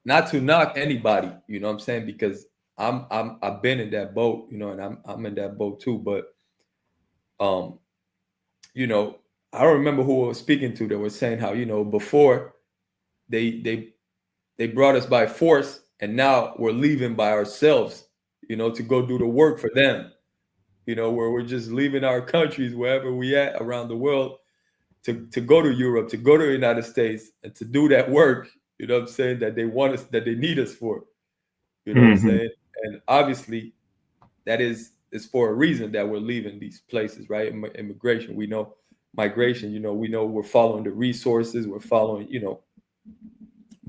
not to knock anybody, what I'm saying, because I've been in that boat, and I'm in that boat too. But I don't remember who I was speaking to that was saying how, before they brought us by force, and now we're leaving by ourselves, to go do the work for them, where we're just leaving our countries, wherever we at around the world, to go to Europe, to go to the United States, and to do that work, what I'm saying, that they want us, that they need us for, what I'm saying? And obviously that is for a reason that we're leaving these places, right? Immigration, we know, migration, we know we're following the resources, we're following,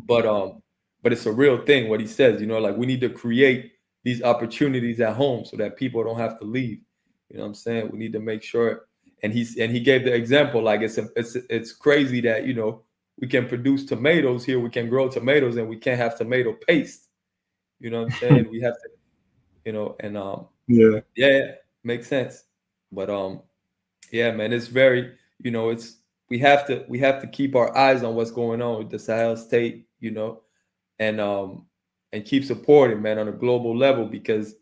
but it's a real thing what he says, like we need to create these opportunities at home so that people don't have to leave. What I'm saying? We need to make sure. And he gave the example, like it's crazy that we can produce tomatoes here, we can grow tomatoes, and we can't have tomato paste. What I'm saying? We have to, and yeah, makes sense. But yeah, man, it's very, we have to keep our eyes on what's going on with the Sahel state, and keep supporting, man, on a global level, because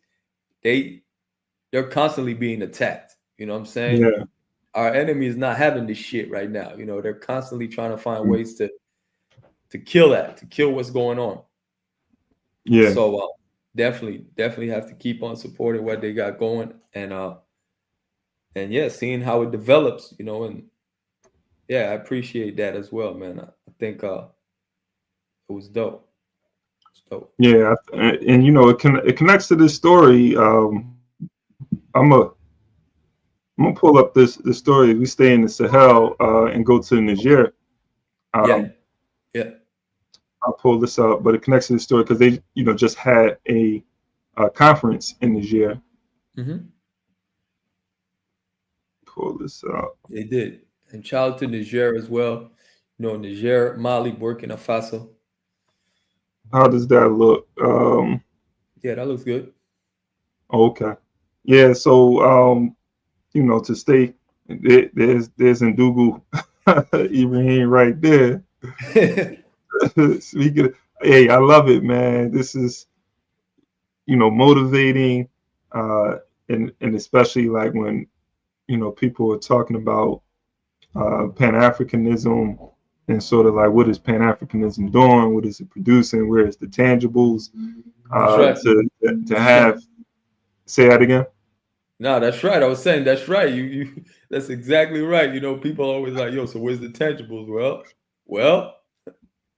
they're constantly being attacked. What I'm saying? Yeah. Our enemy is not having this shit right now. They're constantly trying to find ways to kill what's going on. Yeah. So definitely have to keep on supporting what they got going, and yeah, seeing how it develops, and yeah, I appreciate that as well, man. I think it was dope. It's dope. Yeah, and it connects to this story. I'm gonna pull up this story. We stay in the Sahel and go to Niger. Yeah. I'll pull this up, but it connects to the story because they, just had a conference in Niger. Pull this up. They did, and shout out to Niger as well. Niger, Mali, Burkina Faso. How does that look? Yeah, that looks good. Okay. Yeah. So, to stay, there's Ndugu Ibrahim right there. Speaking of, hey, I love it, man. This is, motivating, and especially like when, people are talking about pan-Africanism and sort of like, what is pan-Africanism doing? What is it producing? Where is the tangibles? Right. To have, say that again. No, that's right. I was saying that's right. You that's exactly right. People are always like, yo, so where's the tangibles? Well,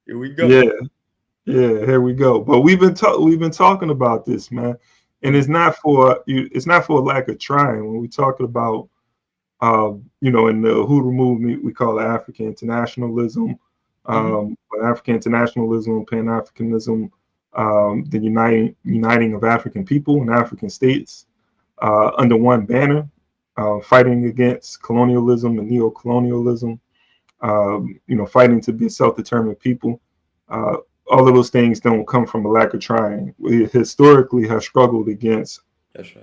here we go. Yeah, here we go. But we've been talking about this, man, and it's not for you. It's not for a lack of trying. When we're talking about in the Hoodoo movement, we call it African internationalism, African internationalism, pan-Africanism, the uniting of African people and African states under one banner, fighting against colonialism and neo-colonialism, fighting to be a self-determined people. All of those things don't come from a lack of trying. We historically have struggled against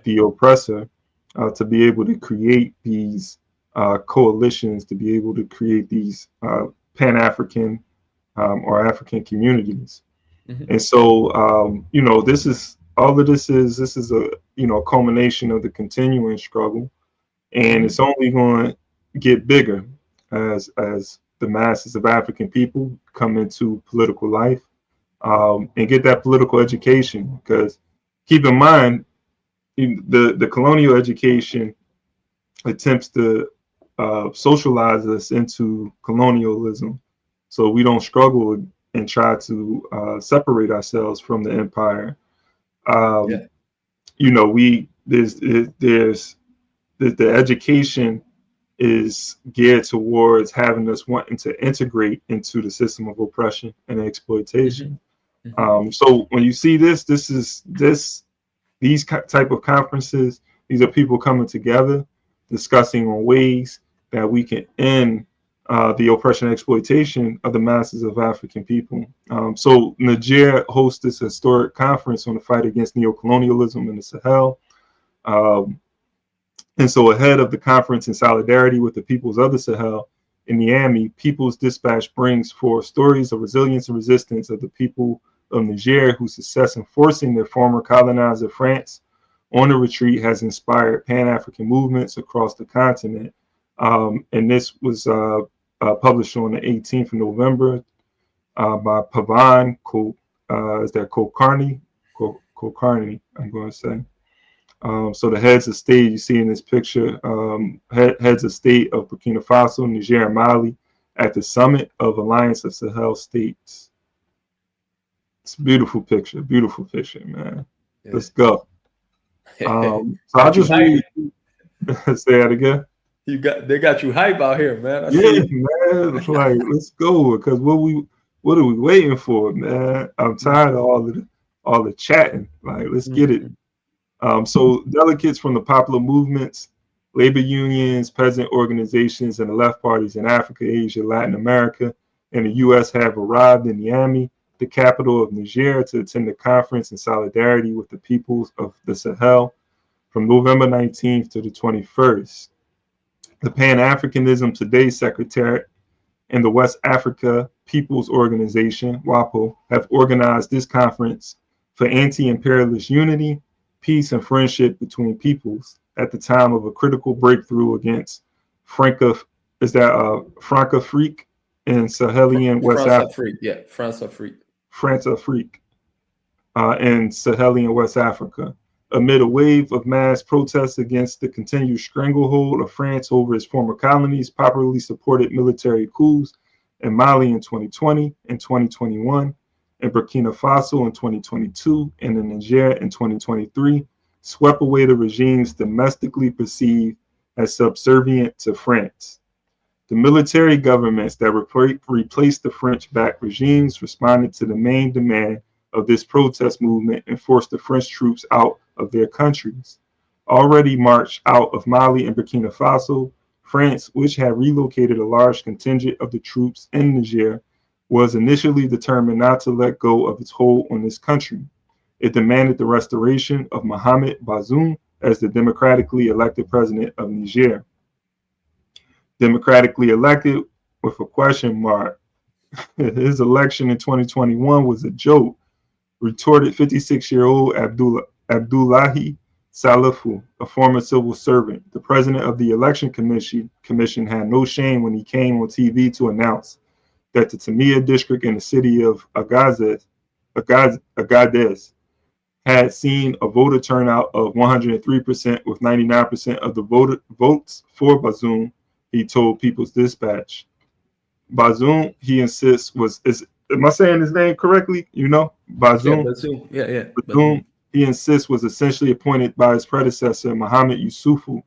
the oppressor to be able to create these coalitions, to be able to create these Pan-African or African communities. And so, this is a culmination of the continuing struggle, and it's only going to get bigger as the masses of African people come into political life and get that political education. Because keep in mind, the colonial education attempts to socialize us into colonialism, so we don't struggle and try to separate ourselves from the empire. The education is geared towards having us wanting to integrate into the system of oppression and exploitation. So when you see these type of conferences, these are people coming together, discussing on ways that we can end the oppression and exploitation of the masses of African people. So Niger hosts this historic conference on the fight against neo-colonialism in the Sahel. And so ahead of the conference, in solidarity with the peoples of the Sahel, in Niamey, People's Dispatch brings forth stories of resilience and resistance of the people of Niger, whose success in forcing their former colonizer France on the retreat has inspired Pan-African movements across the continent. And this was published on the 18th of November by Pavan Kulkarni, I'm going to say. So the heads of state you see in this picture, heads of state of Burkina Faso, Niger, and Mali at the summit of Alliance of Sahel States. It's a beautiful picture, man. Yeah. Let's go. So I'll just read. Say that again. They got you hype out here, man. Man. It's like, let's go, because what are we waiting for, man? I'm tired of all the chatting. Like, let's get it. So delegates from the popular movements, labor unions, peasant organizations, and the left parties in Africa, Asia, Latin America, and the U.S. have arrived in Niamey, the capital of Niger, to attend the conference in solidarity with the peoples of the Sahel from November 19th to the 21st. The Pan-Africanism Today Secretariat and the West Africa People's Organization, WAPO, have organized this conference for anti-imperialist unity, peace, and friendship between peoples at the time of a critical breakthrough against Francafrique in Sahelian West Africa. France-Afrique in Sahelian West Africa, amid a wave of mass protests against the continued stranglehold of France over its former colonies, popularly supported military coups in Mali in 2020 and 2021, in Burkina Faso in 2022, and in Niger in 2023, swept away the regimes domestically perceived as subservient to France. The military governments that replaced the French-backed regimes responded to the main demand of this protest movement and forced the French troops out of their countries. Already marched out of Mali and Burkina Faso, France, which had relocated a large contingent of the troops in Niger, was initially determined not to let go of its hold on this country. It demanded the restoration of Mohamed Bazoum as the democratically elected president of Niger. Democratically elected with a question mark. His election in 2021 was a joke, retorted 56-year-old Abdullahi Salifu, a former civil servant. The president of the election commission had no shame when he came on TV to announce that the Tamia district in the city of Agadez had seen a voter turnout of 103% with 99% of the votes for Bazoum, he told People's Dispatch. Bazoum, he insists, am I saying his name correctly? Bazoum? Yeah, Bazoum. Bazoum, he insists, was essentially appointed by his predecessor, Mohamed Yusufu,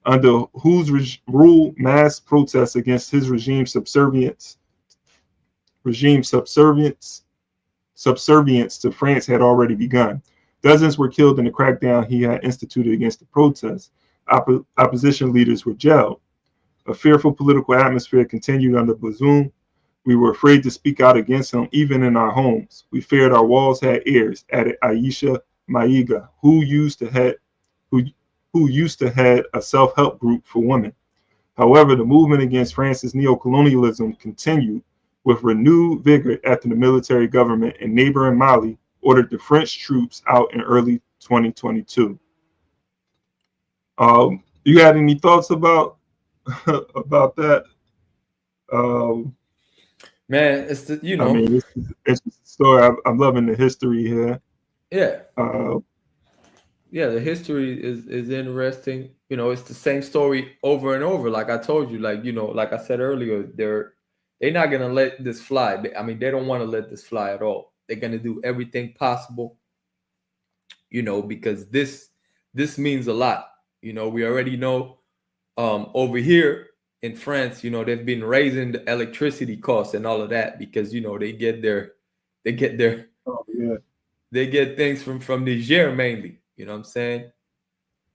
under whose rule mass protests against his subservience to France had already begun. Dozens were killed in the crackdown he had instituted against the protests. Opposition leaders were jailed. A fearful political atmosphere continued under Bazoum. We were afraid to speak out against him, even in our homes. We feared our walls had ears, added Aisha Maiga, who used to head a self-help group for women. However, the movement against France's neo-colonialism continued with renewed vigor after the military government in neighboring Mali ordered the French troops out in early 2022. You had any thoughts about that? Man, it's the, you know. I mean, it's a story. I'm loving the history here. Yeah. Yeah, the history is interesting. You know, it's the same story over and over. Like I told you, like, you know, like I said earlier, they're not gonna let this fly. I mean, they don't want to let this fly at all. They're gonna do everything possible, you know, because this means a lot. You know, we already know over here in France, you know, they've been raising the electricity costs and all of that because, you know, they get things from Niger mainly. You know what I'm saying?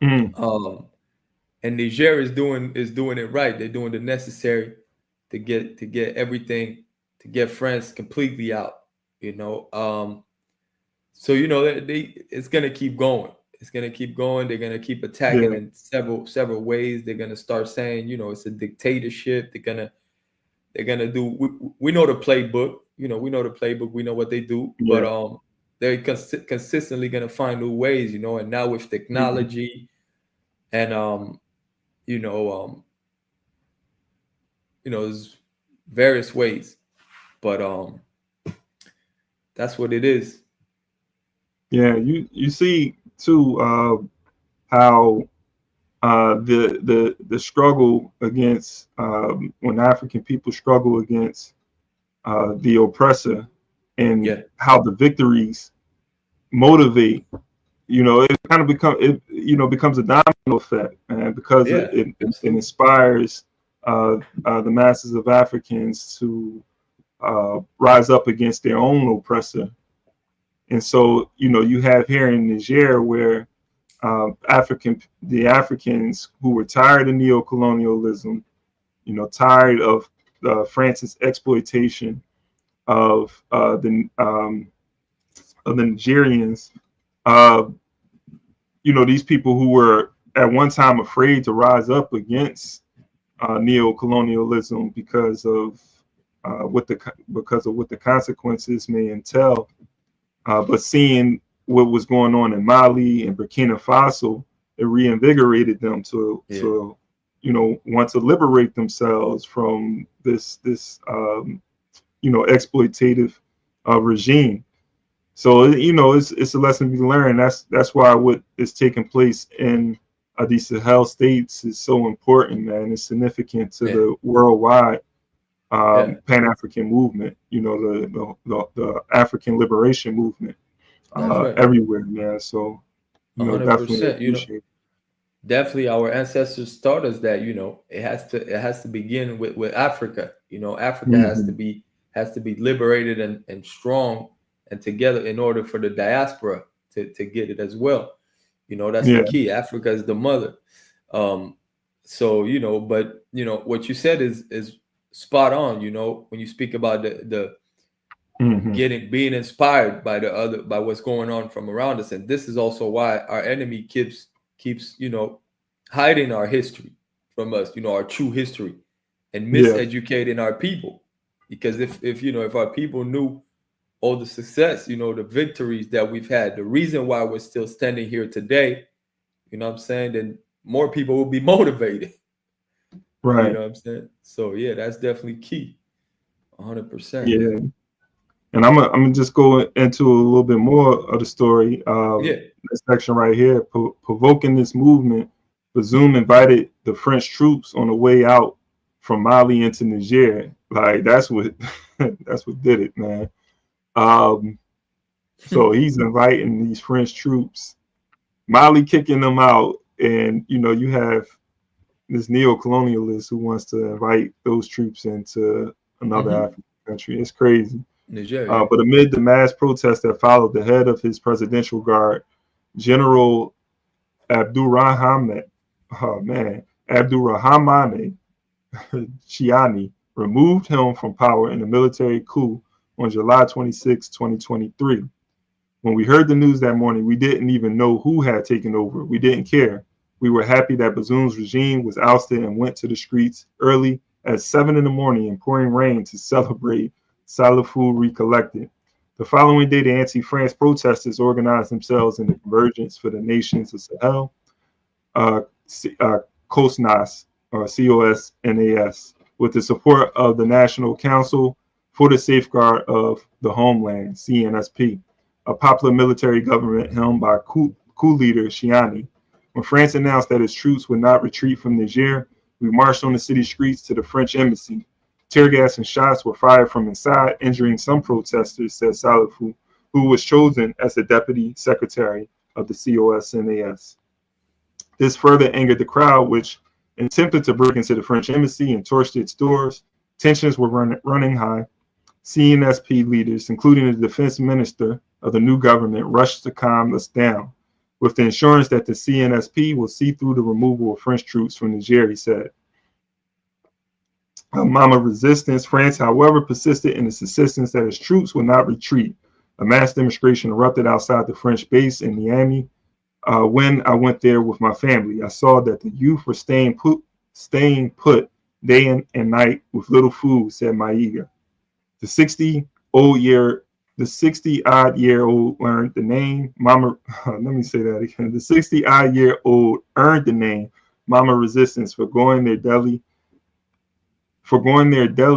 Mm. And Niger is doing it right. They're doing the necessary to get everything, to get France completely out. You know, so you know it's gonna keep going. It's gonna keep going. They're gonna keep attacking in several ways. They're gonna start saying, you know, it's a dictatorship. They're gonna do. We know the playbook. You know, we know the playbook. We know what they do. Yeah. But they're consistently gonna find new ways. You know, and now with technology, and there's various ways, but that's what it is. Yeah, you see too how the struggle against when African people struggle against the oppressor, and how the victories motivate. You know, it kind of becomes a domino effect, and because it inspires the masses of Africans to rise up against their own oppressor. And so, you know, you have here in Niger where the Africans who were tired of neo-colonialism, you know, tired of France's exploitation of the Nigerians, you know, these people who were at one time afraid to rise up against neo-colonialism because of what the consequences may entail. But seeing what was going on in Mali and Burkina Faso, it reinvigorated them to you know, want to liberate themselves from this you know, exploitative regime. So, you know, it's a lesson to be learned. That's why what is taking place in these Sahel states is so important, man. It's significant to the worldwide Pan-African movement, you know, the African liberation movement everywhere, man. So, you know, 100%, definitely appreciate definitely our ancestors taught us that, you know, it has to begin with Africa. You know, Africa has to be liberated and strong and together in order for the diaspora to get it as well. You know, that's the key. Africa is the mother. So, you know, but you know, what you said is spot on. You know, when you speak about the being inspired by by what's going on from around us. And this is also why our enemy keeps, you know, hiding our history from us, you know, our true history, and miseducating our people. Because if you know, if our people knew all the success, you know, the victories that we've had, the reason why we're still standing here today, you know what I'm saying, then more people will be motivated. Right. You know what I'm saying? So yeah, that's definitely key. 100%. Yeah. Man. And I'm gonna just go into a little bit more of the story. This section right here, provoking this movement, Bazoum invited the French troops on the way out from Mali into Niger. Like that's what did it, man. So he's inviting these French troops, Mali kicking them out, and you know, you have this neo-colonialist who wants to invite those troops into another African country. It's crazy. Niger, yeah. But amid the mass protests that followed, the head of his presidential guard, General Abdurrahmane Chiani, removed him from power in a military coup on July 26, 2023. When we heard the news that morning, we didn't even know who had taken over. We didn't care. We were happy that Bazoum's regime was ousted and went to the streets early at 7 in the morning in pouring rain to celebrate Salafou recollected. The following day, the anti-France protesters organized themselves in the Convergence for the Nations of Sahel, COSNAS, or COSNAS, with the support of the National Council for the Safeguard of the Homeland, CNSP, a popular military government helmed by coup leader Chiani. When France announced that its troops would not retreat from Niger, we marched on the city streets to the French embassy. Tear gas and shots were fired from inside, injuring some protesters, said Salafou, who was chosen as the deputy secretary of the COSNAS. This further angered the crowd, which attempted to break into the French embassy and torched its doors. Tensions were running high. CNSP leaders, including the defense minister of the new government, rushed to calm us down, with the assurance that the CNSP will see through the removal of French troops from Niger, he said. Mama resistance. France, however, persisted in its insistence that its troops would not retreat. A mass demonstration erupted outside the French base in Niamey. When I went there with my family, I saw that the youth were staying put day and night with little food, said Maiga. The 60-odd-year-old learned the name Mama. Let me say that again. The 60-odd-year-old earned the name Mama Resistance for going their deli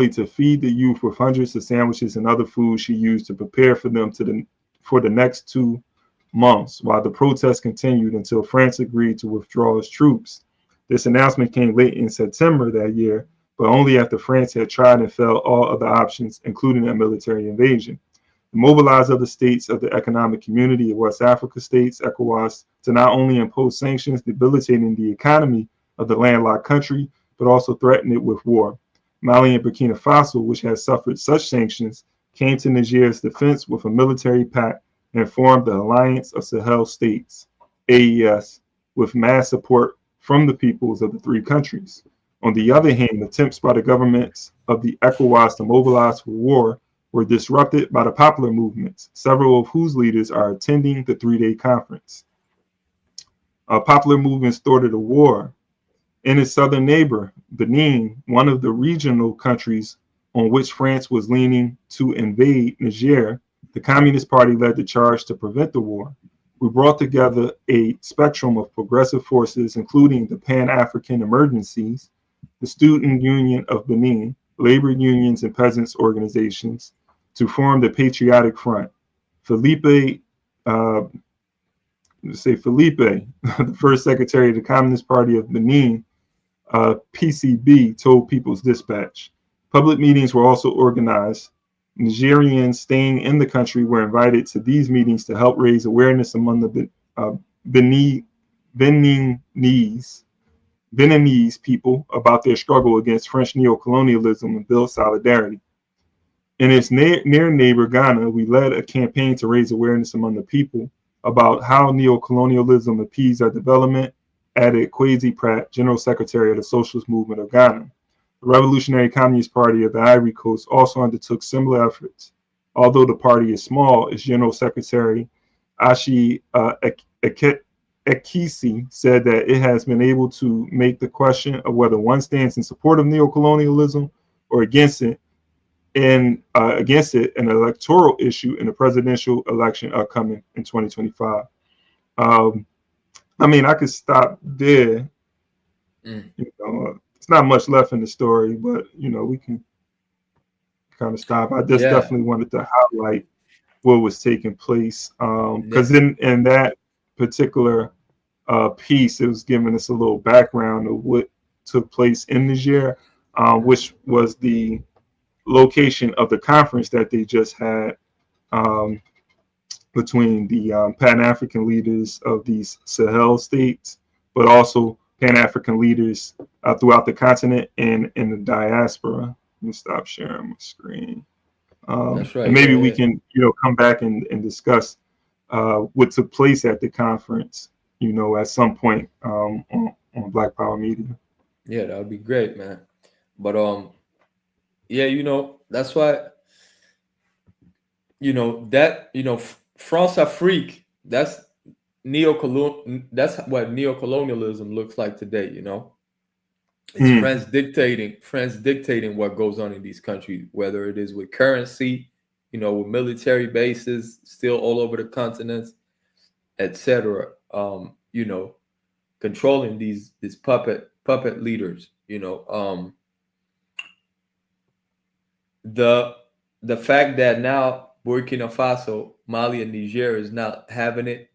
to feed the youth with hundreds of sandwiches and other food she used to prepare for them for the next 2 months, while the protests continued until France agreed to withdraw its troops. This announcement came late in September that year, but only after France had tried and failed all other options, including a military invasion. The mobilized other states of the Economic Community of West Africa states, ECOWAS, to not only impose sanctions debilitating the economy of the landlocked country, but also threaten it with war. Mali and Burkina Faso, which had suffered such sanctions, came to Niger's defense with a military pact and formed the Alliance of Sahel States, AES, with mass support from the peoples of the 3 countries. On the other hand, attempts by the governments of the ECOWAS to mobilize for war were disrupted by the popular movements, several of whose leaders are attending the 3-day conference. Popular movements started a war in its southern neighbor, Benin, one of the regional countries on which France was leaning to invade Niger. The Communist Party led the charge to prevent the war. We brought together a spectrum of progressive forces, including the Pan-African Emergencies, the Student Union of Benin, labor unions and peasants organizations, to form the Patriotic Front. Felipe, the first secretary of the Communist Party of Benin, PCB, told People's Dispatch. Public meetings were also organized. Nigerians staying in the country were invited to these meetings to help raise awareness among the Beninese people about their struggle against French neo-colonialism and build solidarity. In its near neighbor, Ghana, we led a campaign to raise awareness among the people about how neo-colonialism impedes our development, added Kwesi Pratt, General Secretary of the Socialist Movement of Ghana. The Revolutionary Communist Party of the Ivory Coast also undertook similar efforts. Although the party is small, its General Secretary, Ashi Ekisi, said that it has been able to make the question of whether one stands in support of neo-colonialism or against it an electoral issue in the presidential election upcoming in 2025. I mean, I could stop there. It's not much left in the story, but we can kind of stop. I just definitely wanted to highlight what was taking place, because in that particular piece, it was giving us a little background of what took place in Niger, which was the location of the conference that they just had between the Pan-African leaders of these Sahel states, but also Pan-African leaders throughout the continent and in the diaspora. Let me stop sharing my screen. That's right. And maybe we can, come back and discuss what took place at the conference, at some point on Black Power Media. Yeah, that would be great, man. But that's why, France Afrique, that's what neo-colonialism looks like today, It's France dictating what goes on in these countries, whether it is with currency, with military bases still all over the continents, etc. Controlling these puppet leaders, the fact that now Burkina Faso, Mali, and Niger is not having it,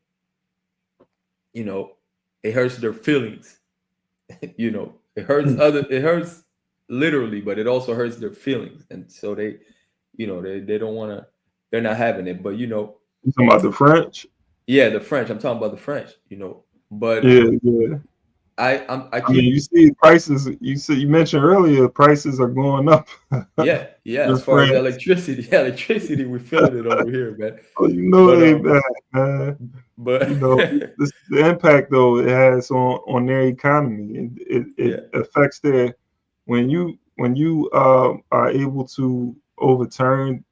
it hurts their feelings. It hurts literally, but it also hurts their feelings, and so they don't want to. They're not having it, but you talking about the French? Yeah, the French. I'm talking about the French. But yeah. I mean, you see prices. You mentioned earlier prices are going up. Yeah. As far as electricity, we're feeling it over here, man. Oh, they bad, man. But the impact though it has on their economy. It affects their when you are able to overturn,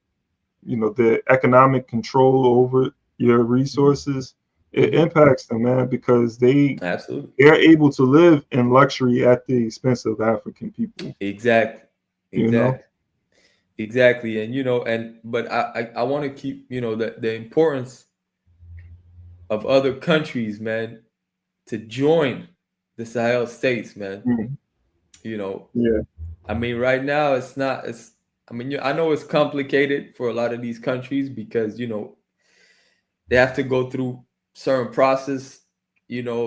the economic control over your resources. It impacts them, man, because they're able to live in luxury at the expense of African people. Exactly. And but I want to keep the importance of other countries, man, to join the Sahel states, man. I mean, right now I know it's complicated for a lot of these countries because they have to go through certain process.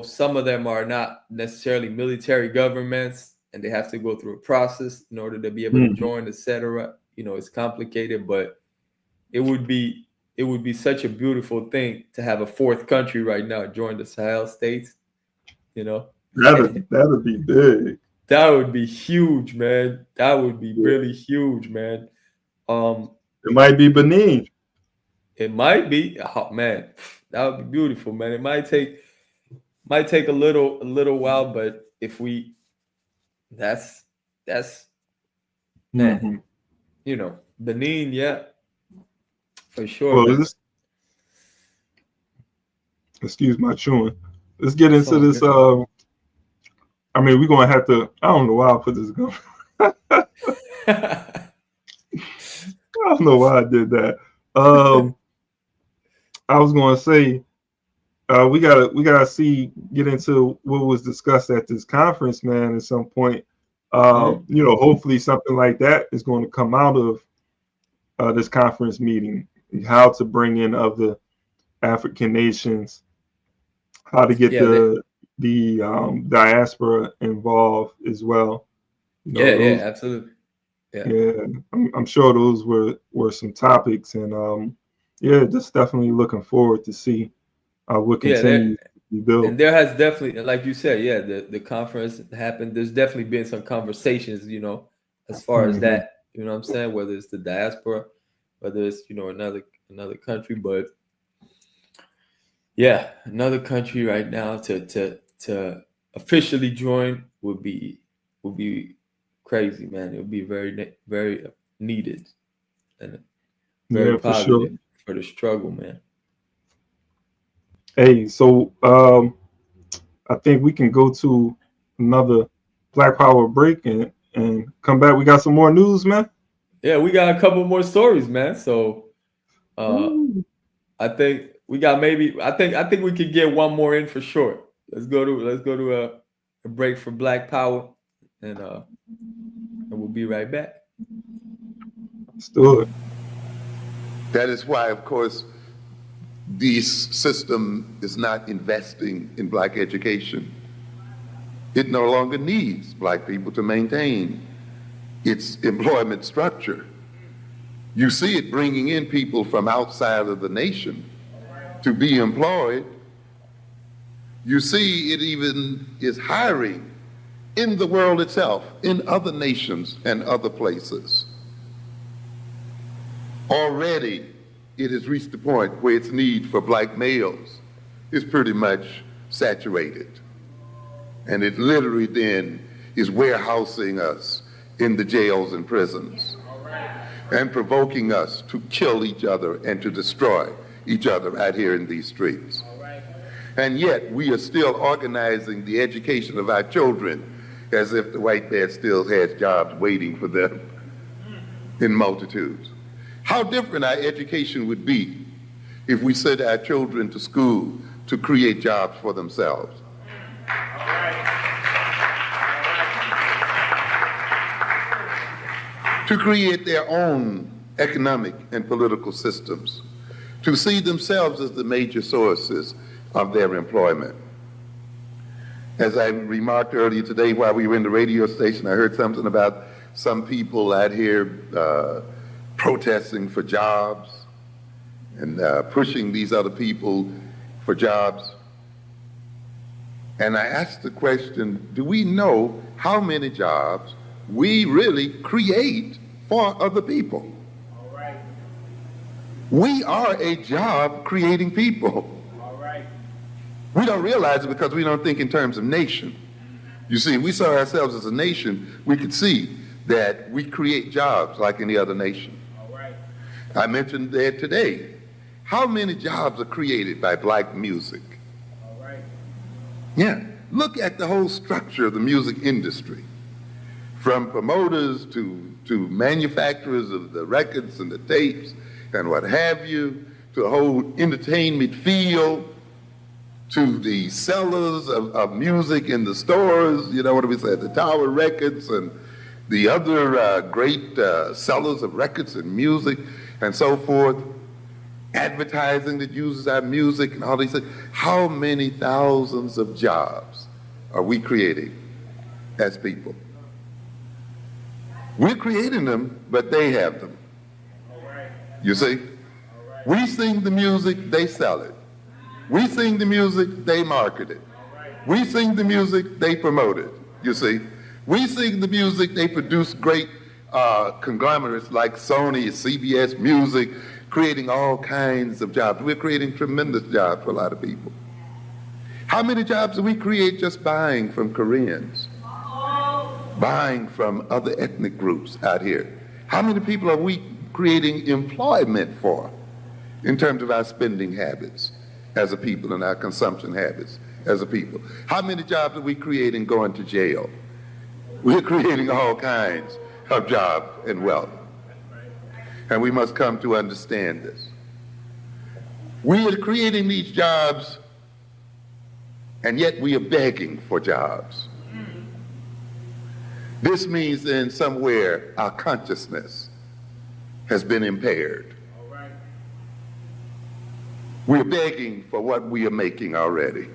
Some of them are not necessarily military governments, and they have to go through a process in order to be able to join, etc. It's complicated, but it would be such a beautiful thing to have a fourth country right now join the Sahel states. That'd be big. That would be huge, man. That would be really huge, man. It might be Benin. It might be. Oh man, that would be beautiful, man. It might take a little while, but if we, that's man, Benin, yeah, for sure. Well, excuse my chewing. Let's get into this. I mean, we're gonna have to. I don't know why I put this going. I don't know why I did that. I was going to say we gotta get into what was discussed at this conference, man. At some point, hopefully something like that is going to come out of this conference meeting. How to bring in other African nations, how to get the diaspora involved as well. Absolutely. I'm sure those were some topics, and just definitely looking forward to see what continues to be built. And there has definitely, like you said, the conference happened. There's definitely been some conversations, as far as that, what I'm saying, whether it's the diaspora, whether it's another country, but another country right now to officially join would be crazy, man. It would be very, very needed and very positive for the struggle, man. Hey, so I think we can go to another Black Power break and come back. We got some more news, man. Yeah, we got a couple more stories, man. So I think we got I think we could get one more in for sure. Let's go to a break for Black Power, and we'll be right back. Let's do it. That is why, of course, this system is not investing in Black education. It no longer needs Black people to maintain its employment structure. You see it bringing in people from outside of the nation to be employed You see, it even is hiring in the world itself, in other nations and other places. Already, it has reached the point where its need for black males is pretty much saturated. And it literally then is warehousing us in the jails and prisons and provoking us to kill each other and to destroy each other right here in these streets. And yet we are still organizing the education of our children as if the white man still has jobs waiting for them in multitudes. How different our education would be if we sent our children to school to create jobs for themselves. To create their own economic and political systems, to see themselves as the major sources of their employment. As I remarked earlier today while we were in the radio station, I heard something about some people out here protesting for jobs and pushing these other people for jobs. And I asked the question, do we know how many jobs we really create for other people? All right. We are a job-creating people. All right. We don't realize it because we don't think in terms of nation. You see, if we saw ourselves as a nation, we could see that we create jobs like any other nation. All right. I mentioned that today. How many jobs are created by black music? All right. Yeah, look at the whole structure of the music industry. From promoters to manufacturers of the records and the tapes and what have you, to the whole entertainment field, to the sellers of music in the stores, you know what we say, the Tower Records and the other great sellers of records and music and so forth, advertising that uses our music and all these things. How many thousands of jobs are we creating as people? We're creating them, but they have them. You see? We sing the music, they sell it. We sing the music, they market it. We sing the music, they promote it. You see? We sing the music, they produce great conglomerates like Sony, CBS Music, creating all kinds of jobs. We're creating tremendous jobs for a lot of people. How many jobs do we create just buying from Koreans? Buying from other ethnic groups out here? How many people are we creating employment for in terms of our spending habits as a people and our consumption habits as a people? How many jobs are we creating going to jail? We're creating all kinds of jobs and wealth. And we must come to understand this. We are creating these jobs, and yet we are begging for jobs. This means that somewhere our consciousness has been impaired. We're begging for what we are making already.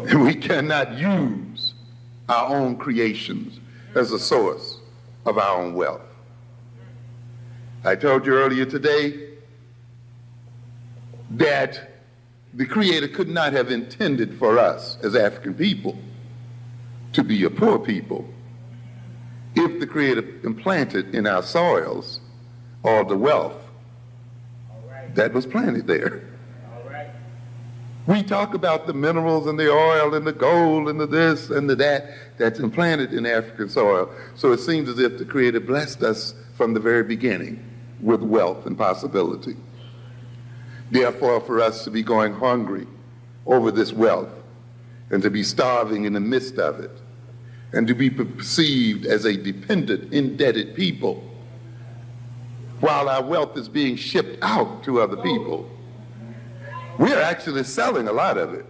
And we cannot use our own creations as a source of our own wealth. I told you earlier today that the Creator could not have intended for us as African people to be a poor people if the Creator implanted in our soils all the wealth that was planted there. We talk about the minerals and the oil and the gold and the this and the that that's implanted in African soil. So it seems as if the Creator blessed us from the very beginning with wealth and possibility. Therefore, for us to be going hungry over this wealth and to be starving in the midst of it and to be perceived as a dependent, indebted people while our wealth is being shipped out to other people, we're actually selling a lot of it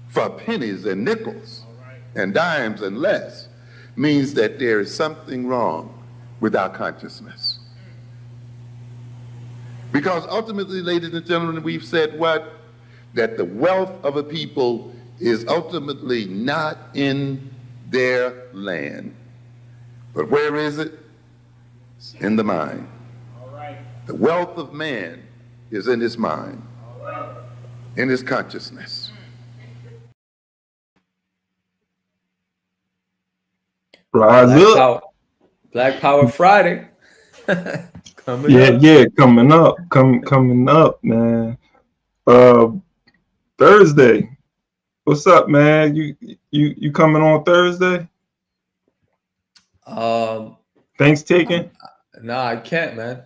for pennies and nickels and dimes and less, means that there is something wrong with our consciousness. Because ultimately, ladies and gentlemen, we've said what? That the wealth of a people is ultimately not in their land. But where is it? It's in the mind. The wealth of man is in his mind. in his consciousness. Rise up. Black Power Friday. Coming up. Coming up. Coming up, man. Thursday. What's up, man? You coming on Thursday? Things taken? Nah, I can't, man.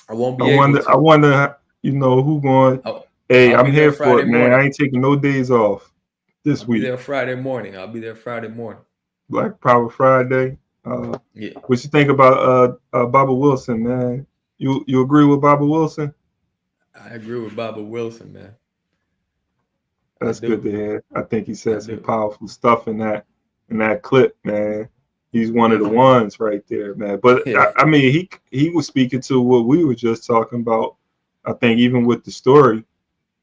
I won't be I wonder, who going. Hey, I'm here for it, man. I ain't taking no days off this week. I'll be there Friday morning. Black Power Friday. What you think about Baba Wilson, man? You agree with Baba Wilson? I agree with Baba Wilson, man. That's good to hear. I think he said some powerful stuff in that clip, man. He's one of the ones right there, man. But I mean, he was speaking to what we were just talking about. I think even with the story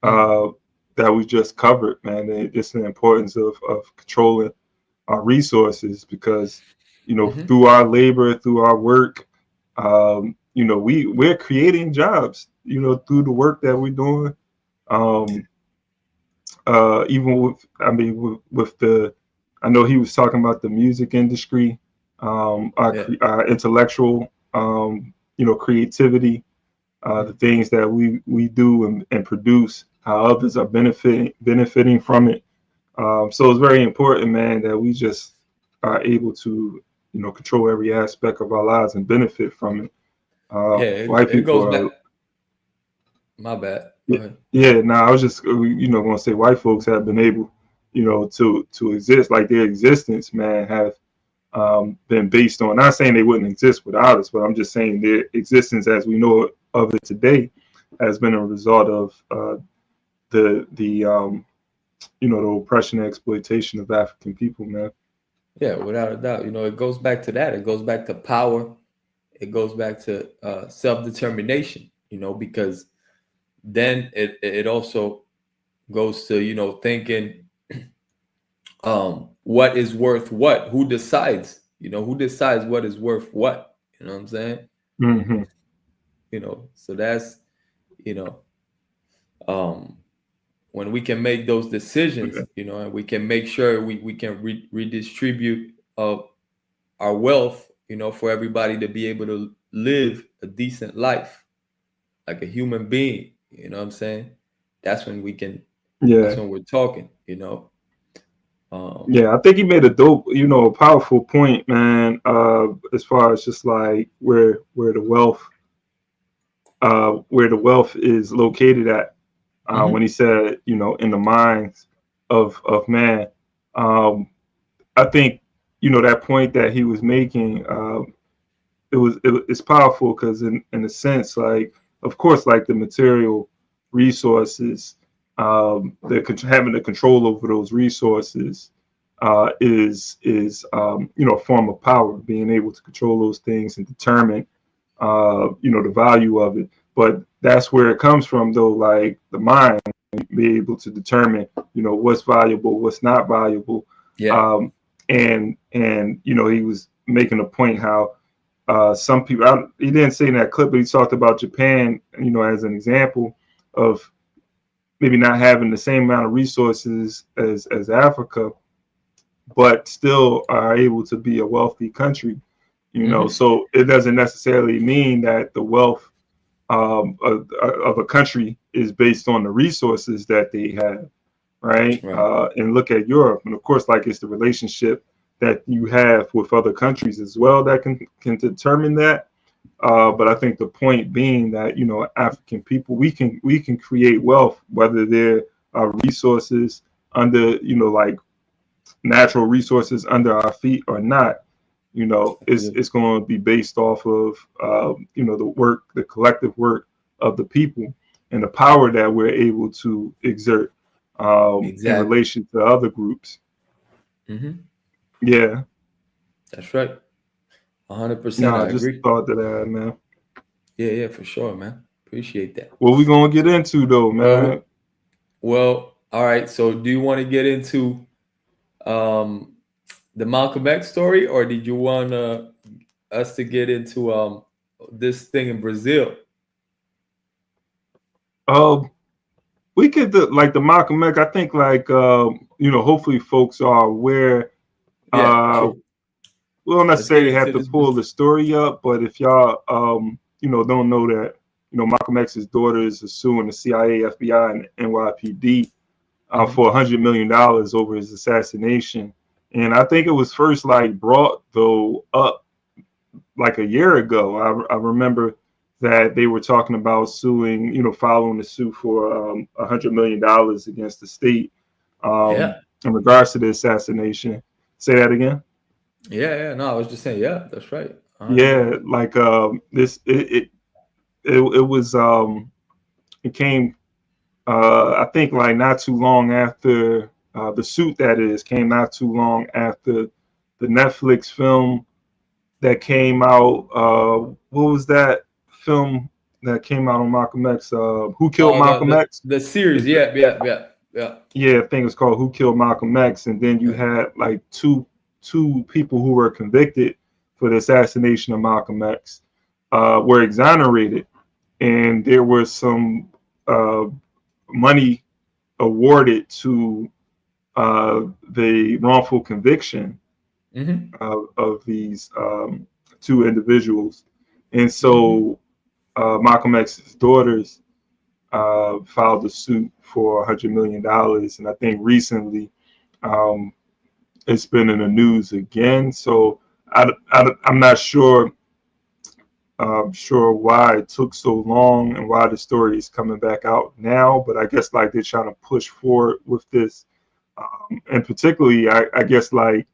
that we just covered, man, it's the importance of controlling our resources because, through our labor, through our work, we're creating jobs, through the work that we're doing. Even with the, I know he was talking about the music industry, our intellectual, creativity, the things that we do and produce, how others are benefiting from it. So it's very important, man, that we just are able to, control every aspect of our lives and benefit from it. It goes back. My bad. I was just, going to say white folks have been able, to exist, like their existence, man, have been based on, not saying they wouldn't exist without us, but I'm just saying their existence as we know of it today has been a result of the oppression and exploitation of African people, man. Yeah, without a doubt. It goes back to that. It goes back to power. It goes back to self-determination, because then it also goes to, thinking what is worth what? Who decides? Who decides what is worth what? You know what I'm saying? Mm-hmm. So that's, when we can make those decisions, and we can make sure we can redistribute our wealth, for everybody to be able to live a decent life like a human being, you know what I'm saying? That's when we can, that's when we're talking, I think he made a dope, a powerful point, man, as far as just like where the wealth is located at. When he said, in the minds of man, I think, that point that he was making, it's powerful because in a sense, like, of course, like the material resources, having the control over those resources is a form of power, being able to control those things and determine, the value of it. But that's where it comes from, though, like the mind, be able to determine, what's valuable, what's not valuable. And he was making a point how some people, he didn't say in that clip, but he talked about Japan, as an example of maybe not having the same amount of resources as Africa, but still are able to be a wealthy country, So it doesn't necessarily mean that the wealth of a country is based on the resources that they have, right? And look at Europe, and of course, like it's the relationship that you have with other countries as well that can determine that. But I think the point being that African people, we can create wealth, whether there are resources under like natural resources under our feet or not. It's going to be based off of the collective work of the people and the power that we're able to exert in relation to other groups. Yeah, that's right. 100%. No, I just thought of that, man. Yeah, for sure, man. Appreciate that. What we gonna get into though, man? Well, all right. So, do you want to get into the Malcolm X story, or did you want us to get into this thing in Brazil? we could like the Malcolm X. I think like hopefully folks are aware. True. We don't necessarily have to pull the story up, but if y'all don't know that Malcolm X's daughters are suing the CIA, FBI, and NYPD for $100 million over his assassination. And I think it was first like brought though up like a year ago. I remember that they were talking about suing, following the suit for $100 million against the state in regards to the assassination. Say that again. Yeah. No, I was just saying. Yeah, that's right. Yeah, like this. It was. It came. I think like not too long after the suit that is came not too long after the Netflix film that came out. What was that film that came out on Malcolm X? Who Killed Malcolm X? The series. Yeah. Yeah, I think it's called Who Killed Malcolm X, and then you had like two people who were convicted for the assassination of Malcolm X were exonerated, and there was some money awarded to the wrongful conviction of these two individuals. And so Malcolm X's daughters filed a suit for $100 million. And I think recently it's been in the news again. So I'm not sure why it took so long and why the story is coming back out now, but I guess like they're trying to push forward with this. And particularly, I guess like,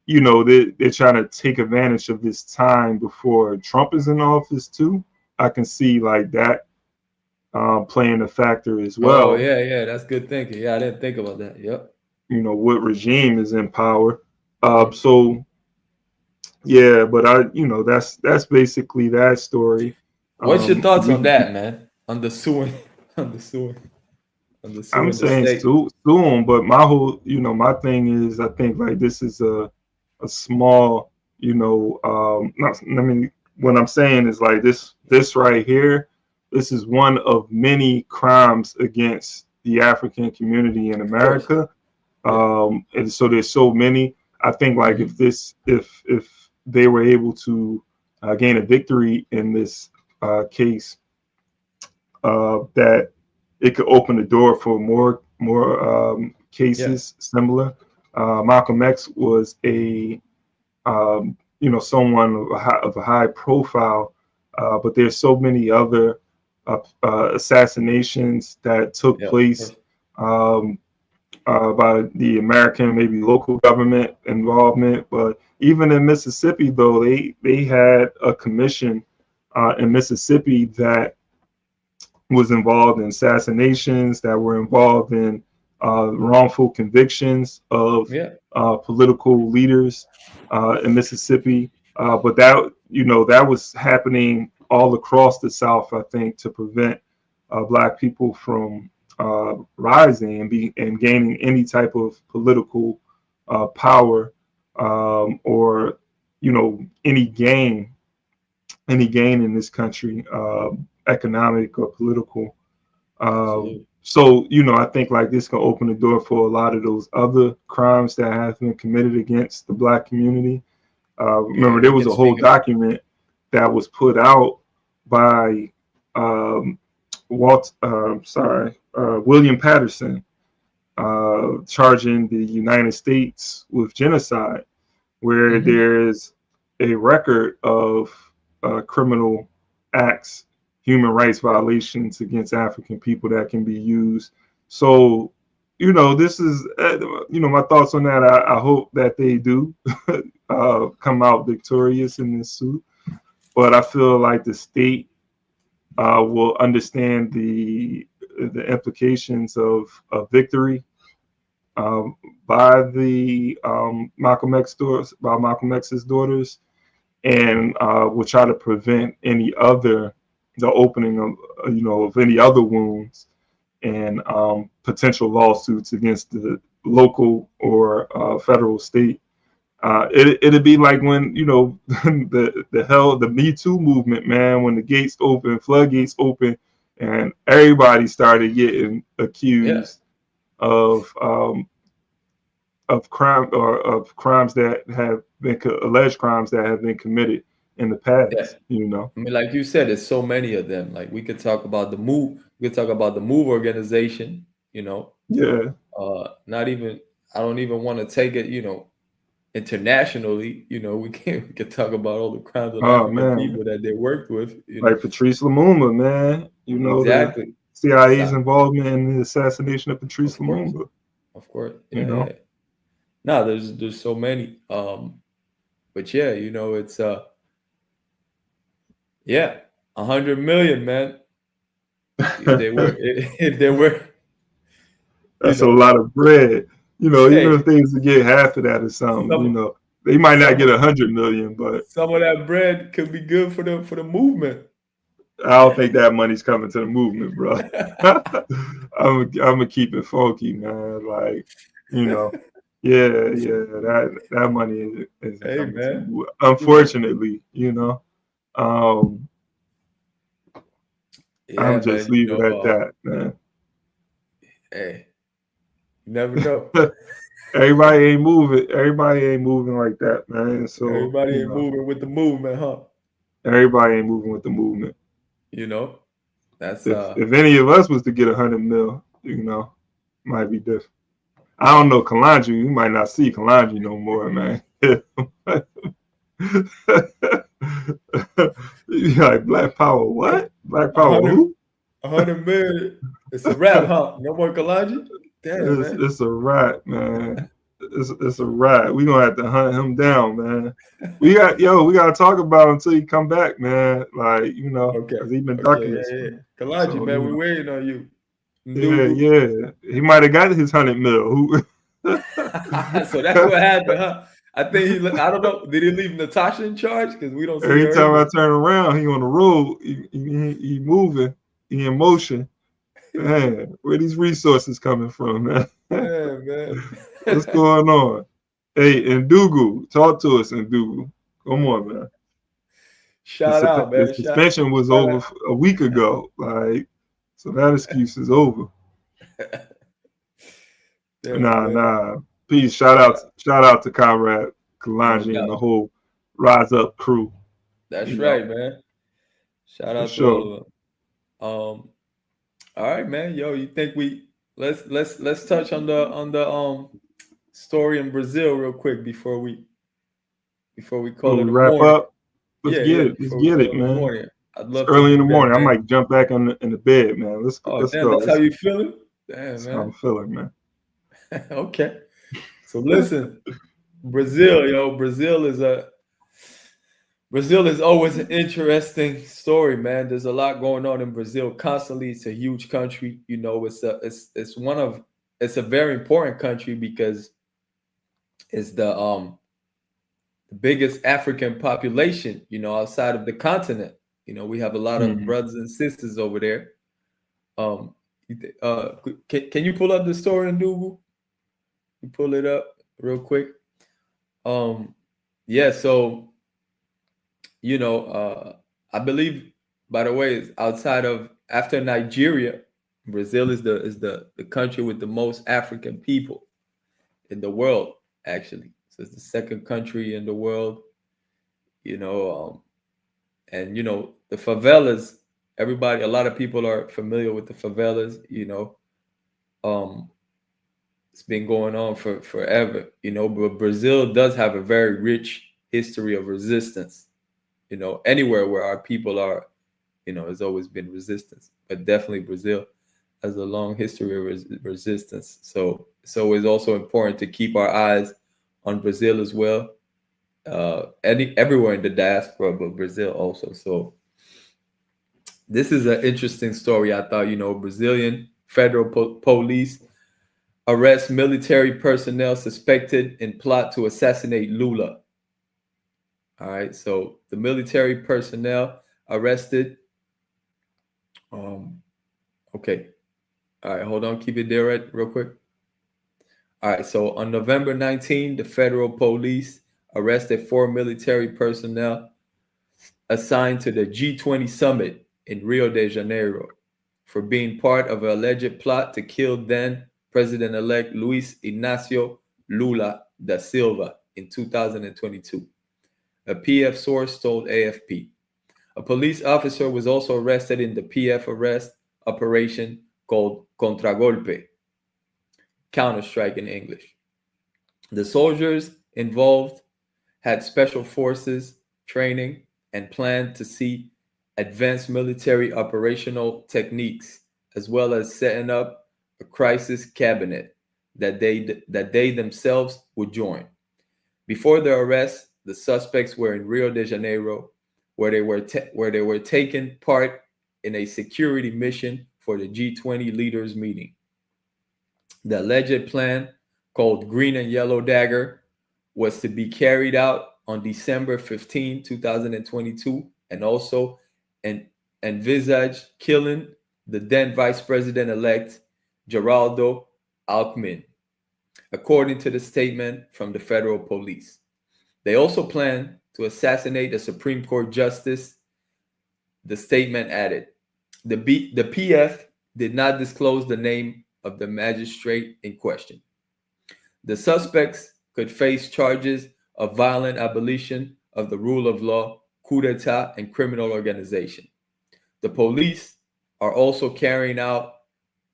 they're trying to take advantage of this time before Trump is in office too. I can see like that playing a factor as well. Oh, yeah, that's good thinking. Yeah, I didn't think about that. Yep. What regime is in power. So yeah, but that's basically that story. What's your thoughts on that, man? On the suing, I'm saying sue them, but my whole, my thing is, I think like this is a small, what I'm saying is like this right here, this is one of many crimes against the African community in America. And so there's so many. I think like if they were able to gain a victory in this case, that it could open the door for more cases similar. Malcolm X was a someone of a high profile, but there's so many other assassinations that took place by the American, maybe local government involvement. But even in Mississippi, though, they had a commission in Mississippi that was involved in assassinations, that were involved in wrongful convictions of political leaders in Mississippi. But that was happening all across the South, I think, to prevent Black people from rising and gaining any type of political power or any gain in this country, economic or political. So I think like this can open the door for a lot of those other crimes that have been committed against the Black community. Remember, there was a whole document that was put out by William Patterson, charging the United States with genocide, where there is a record of criminal acts, human rights violations against African people that can be used. So, this is, my thoughts on that. I hope that they do come out victorious in this suit. But I feel like the state will understand the implications of victory by the Malcolm X's daughters, and will try to prevent the opening of any other wounds and potential lawsuits against the local or federal state. It'd be like when the Me Too movement, man, when the floodgates open, and everybody started getting accused of crime or of crimes that have been alleged crimes that have been committed in the past. Yeah. You know, I mean, like you said, there's so many of them. Like we could talk about the Move. We could talk about the Move organization. You know, yeah, not even. I don't even want to take it. You know, internationally. You know, we could talk about all the crimes of oh African man, people that they worked with. You know, like Patrice Lumumba, man. You know, the exactly. CIA's involvement in the assassination of Patrice Lumumba. Of course, You know, No, there's so many. But yeah, you know, it's 100 million, man. If they were, that's a lot of bread. You know, hey, even if they was to get half of that or something, you know, they might not get 100 million, but some of that bread could be good for the movement. I don't think that money's coming to the movement, bro. I'm gonna keep it funky, man. Like, you know, that money isn't Hey, coming to the man. movement. Unfortunately, you know. I'm just man, leave it at that, man. Hey, you never know. Everybody ain't moving. Everybody ain't moving like that, man. So Everybody ain't moving with the movement, huh? Everybody ain't moving with the movement. You know, that's if any of us was to get 100 mil, you know, might be different. I don't know Kalanji. You might not see Kalanji no more, man. You're like Black Power, what? Black Power who? 100 million. It's a wrap, huh? No more Kalanji? Damn, man. It's a wrap, man. It's a wrap. We gonna have to hunt him down, man. We got to talk about him until he come back, man. Like, you know, because he been ducking us. Kalanji, So, man, we waiting on you. Yeah. He might have got his 100 mil. So that's what happened, huh? I think I don't know. Did he leave Natasha in charge? Because we don't see Every her time either. I turn around, he on the road. He moving. He in motion. Man, where these resources coming from, man? Yeah, man. What's going on? Hey, Ndugu, talk to us, Ndugu. Come on, man. Shout out, man. The suspension was over a week ago. Like, so that excuse is over. Nah. Peace. Shout out to Conrad Kalanji and the whole Rise Up crew. That's right, man. Shout out to all of them. All right, man. Yo, you think let's touch on the story in Brazil real quick before we call it a wrap morning. up. Let's get it, man. I'd love it's early in the that, morning. man. I might jump back in the bed, man. Let's go. That's how you feeling? Damn, that's man. how I'm feeling, man. Okay. So listen, Brazil is always an interesting story, man. There's a lot going on in Brazil constantly. It's a huge country. You know, it's a very important country because it's the biggest African population, you know, outside of the continent. You know, we have a lot of brothers and sisters over there. Can you pull up the story in Google? You pull it up real quick. So you know, I believe, by the way, after Nigeria, Brazil is the country with the most African people in the world, actually. So it's the second country in the world, you know, and you know, the favelas, a lot of people are familiar with the favelas, you know. It's been going on for forever, you know, but Brazil does have a very rich history of resistance. You know, anywhere where our people are, you know, there's always been resistance, but definitely Brazil has a long history of resistance. So it's always also important to keep our eyes on Brazil as well. Everywhere in the diaspora, but Brazil also. So this is an interesting story. I thought, you know, Brazilian federal police arrest military personnel suspected in plot to assassinate Lula. All right, so the military personnel arrested. Okay. All right, hold on. Keep it there real quick. All right, so on November 19, the federal police arrested 4 military personnel assigned to the G20 summit in Rio de Janeiro. for being part of an alleged plot to kill then President-elect Luis Ignacio Lula da Silva in 2022. A PF source told AFP. A police officer was also arrested in the PF arrest operation called Contragolpe, counterstrike in English. The soldiers involved had special forces training and planned to see advanced military operational techniques, as well as setting up a crisis cabinet that they themselves would join. Before the arrest, the suspects were in Rio de Janeiro, where they were taking part in a security mission for the G20 leaders meeting. The alleged plan, called Green and Yellow Dagger, was to be carried out on December 15, 2022, and also envisaged killing the then Vice President-elect Geraldo Alckmin, according to the statement from the federal police. They also planned to assassinate a Supreme Court justice, the statement added. The PF did not disclose the name of the magistrate in question. The suspects could face charges of violent abolition of the rule of law, coup d'etat, and criminal organization. The police are also carrying out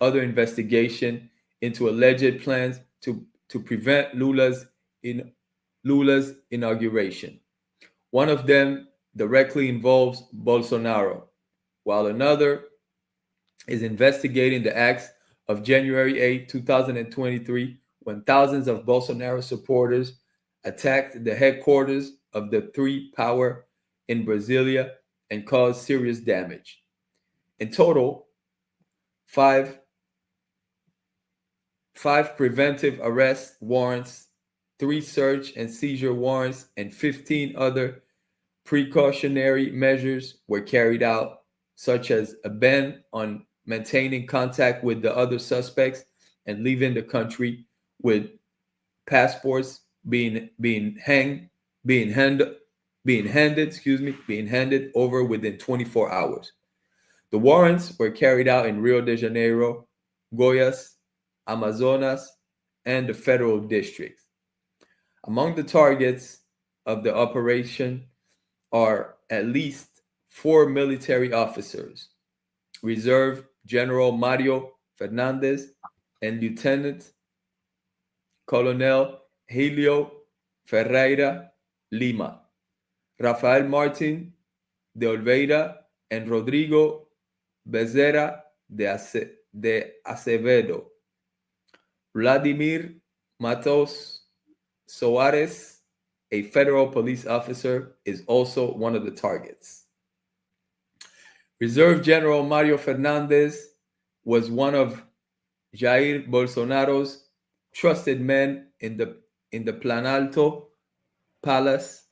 other investigation into alleged plans to prevent Lula's inauguration. One of them directly involves Bolsonaro, while another is investigating the acts of January 8, 2023, when thousands of Bolsonaro supporters attacked the headquarters of the Three Power in Brasilia and caused serious damage. In total, five preventive arrest warrants, 3 search and seizure warrants, and 15 other precautionary measures were carried out, such as a ban on maintaining contact with the other suspects and leaving the country, with passports being handed over within 24 hours. The warrants were carried out in Rio de Janeiro, Goiás, Amazonas, and the federal districts. Among the targets of the operation are at least 4 military officers, Reserve General Mario Fernandez and Lieutenant Colonel Helio Ferreira Lima, Rafael Martin de Oliveira, and Rodrigo Becerra de Acevedo. Vladimir Matos Soares, a federal police officer, is also one of the targets. Reserve General Mario Fernandez was one of Jair Bolsonaro's trusted men in the Planalto Palace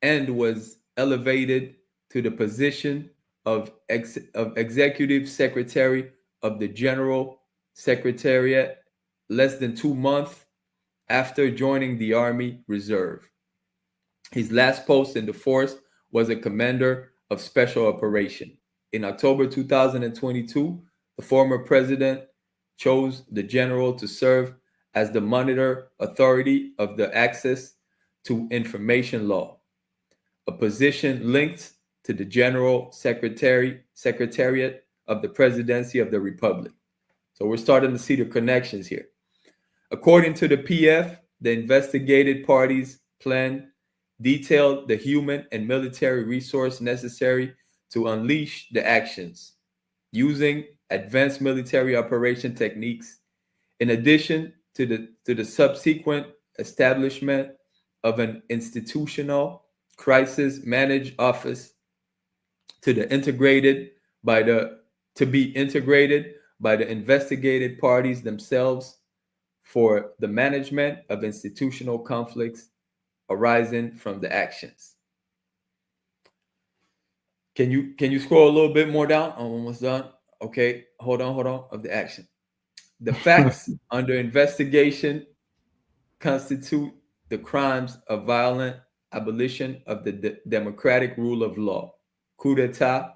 and was elevated to the position of Executive Secretary of the General Secretariat less than 2 months after joining the Army Reserve. His last post in the force was a commander of special operation. In October 2022, the former president chose the general to serve as the monitor authority of the Access to Information Law, a position linked to the General Secretariat of the Presidency of the Republic. So we're starting to see the connections here. According to the PF, the investigated parties' plan detailed the human and military resource necessary to unleash the actions, using advanced military operation techniques, in addition to the subsequent establishment of an institutional crisis managed office to be integrated by the investigated parties themselves for the management of institutional conflicts arising from the actions. Can you scroll a little bit more down? I'm almost done. Okay, hold on, of the action. The facts under investigation constitute the crimes of violent abolition of the democratic rule of law, coup d'etat,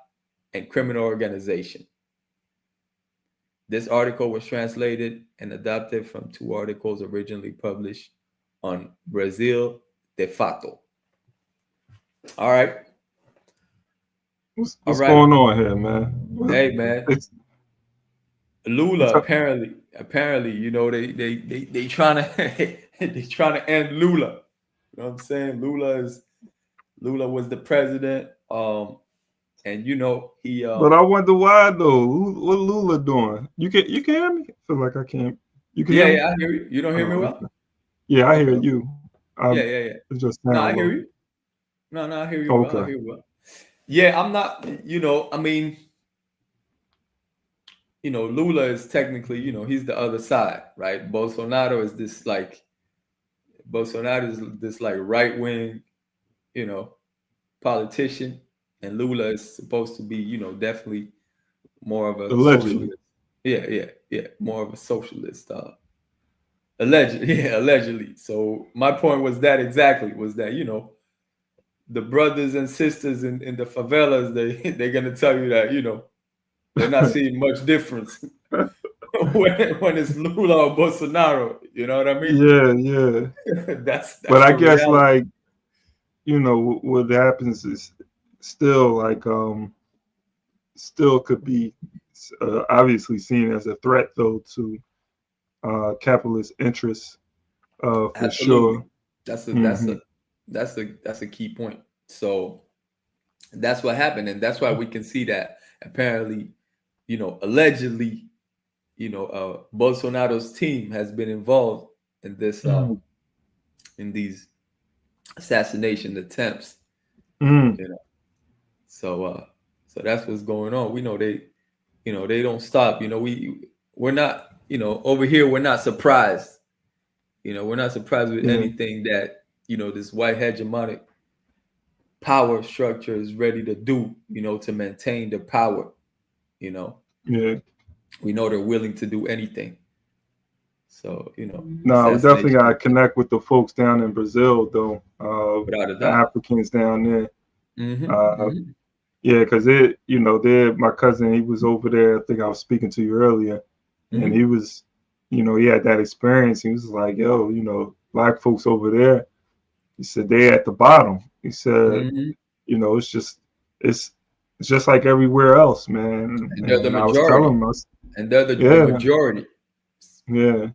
and criminal organization. This article was translated and adapted from 2 articles originally published on Brazil de Fato. All right. What's going on here, man? Hey, man. Lula apparently, you know, they trying to they trying to end Lula. You know what I'm saying? Lula was the president. And you know he. But I wonder why though. What Lula doing? You can hear me? I feel like I can't. You can hear me? I hear you. You don't hear me well? Yeah, I hear you. Yeah. It's just no, I hear you. No, I hear you. Okay. Well. I hear you well. Yeah, I'm not. You know, I mean, you know, Lula is technically, you know, he's the other side, right? Bolsonaro is this like right wing, you know, politician. And Lula is supposed to be, you know, definitely more of a socialist. Yeah, more of a socialist. Allegedly. So my point was that, you know, the brothers and sisters in the favelas, they're gonna tell you that, you know, they're not seeing much difference when it's Lula or Bolsonaro. You know what I mean? Yeah. that's but I guess reality. Like, you know, what happens is still like still could be obviously seen as a threat though to capitalist interests for Absolutely. sure. That's a key point. So that's what happened, and that's why we can see that apparently, you know, allegedly, you know, Bolsonaro's team has been involved in this in these assassination attempts. You know. So that's what's going on. We know they don't stop. You know, we're not, you know, over here we're not surprised. You know, we're not surprised with anything that, you know, this white hegemonic power structure is ready to do, you know, to maintain the power. You know. Yeah. We know they're willing to do anything. So, you know. No, we definitely gotta connect with the folks down in Brazil though. The Africans down there. Yeah, because you know, my cousin, he was over there. I think I was speaking to you earlier, and he was, you know, he had that experience. He was like, yo, you know, black folks over there, he said they're at the bottom. He said, you know, it's just like everywhere else, man. And they're the majority. I was telling him, and they're the majority. Yeah.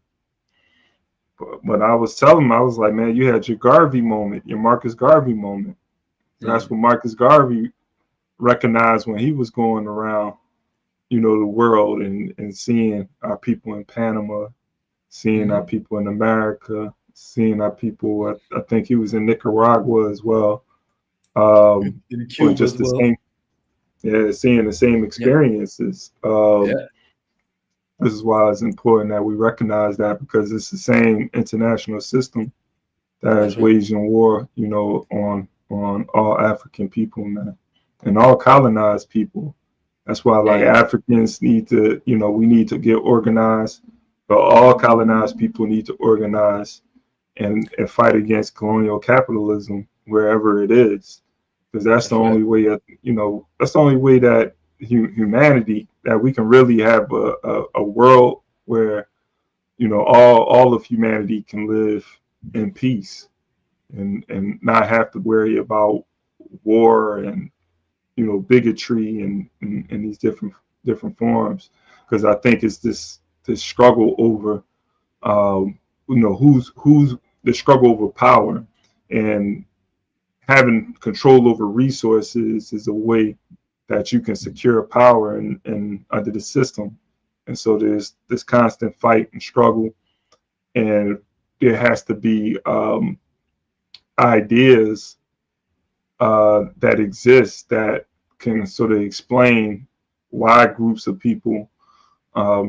But I was telling him, I was like, man, you had your Garvey moment, your Marcus Garvey moment. That's what Marcus Garvey recognized when he was going around, you know, the world and seeing our people in Panama, seeing our people in America, seeing our people. I think he was in Nicaragua as well. In Cuba just the as well. same, seeing the same experiences. This is why it's important that we recognize that, because it's the same international system that is waging war, you know, on all African people, man, and all colonized people. That's why, like, Africans need to, you know, we need to get organized, but all colonized people need to organize and fight against colonial capitalism wherever it is, because that's the only way, you know, that's the only way that humanity, that we can really have a world where, you know, all of humanity can live in peace and not have to worry about war and, you know, bigotry and these different forms. Because I think it's this struggle over, you know, who's the struggle over power, and having control over resources is a way that you can secure power and under the system. And so there's this constant fight and struggle, and there has to be ideas that exist that can sort of explain why groups of people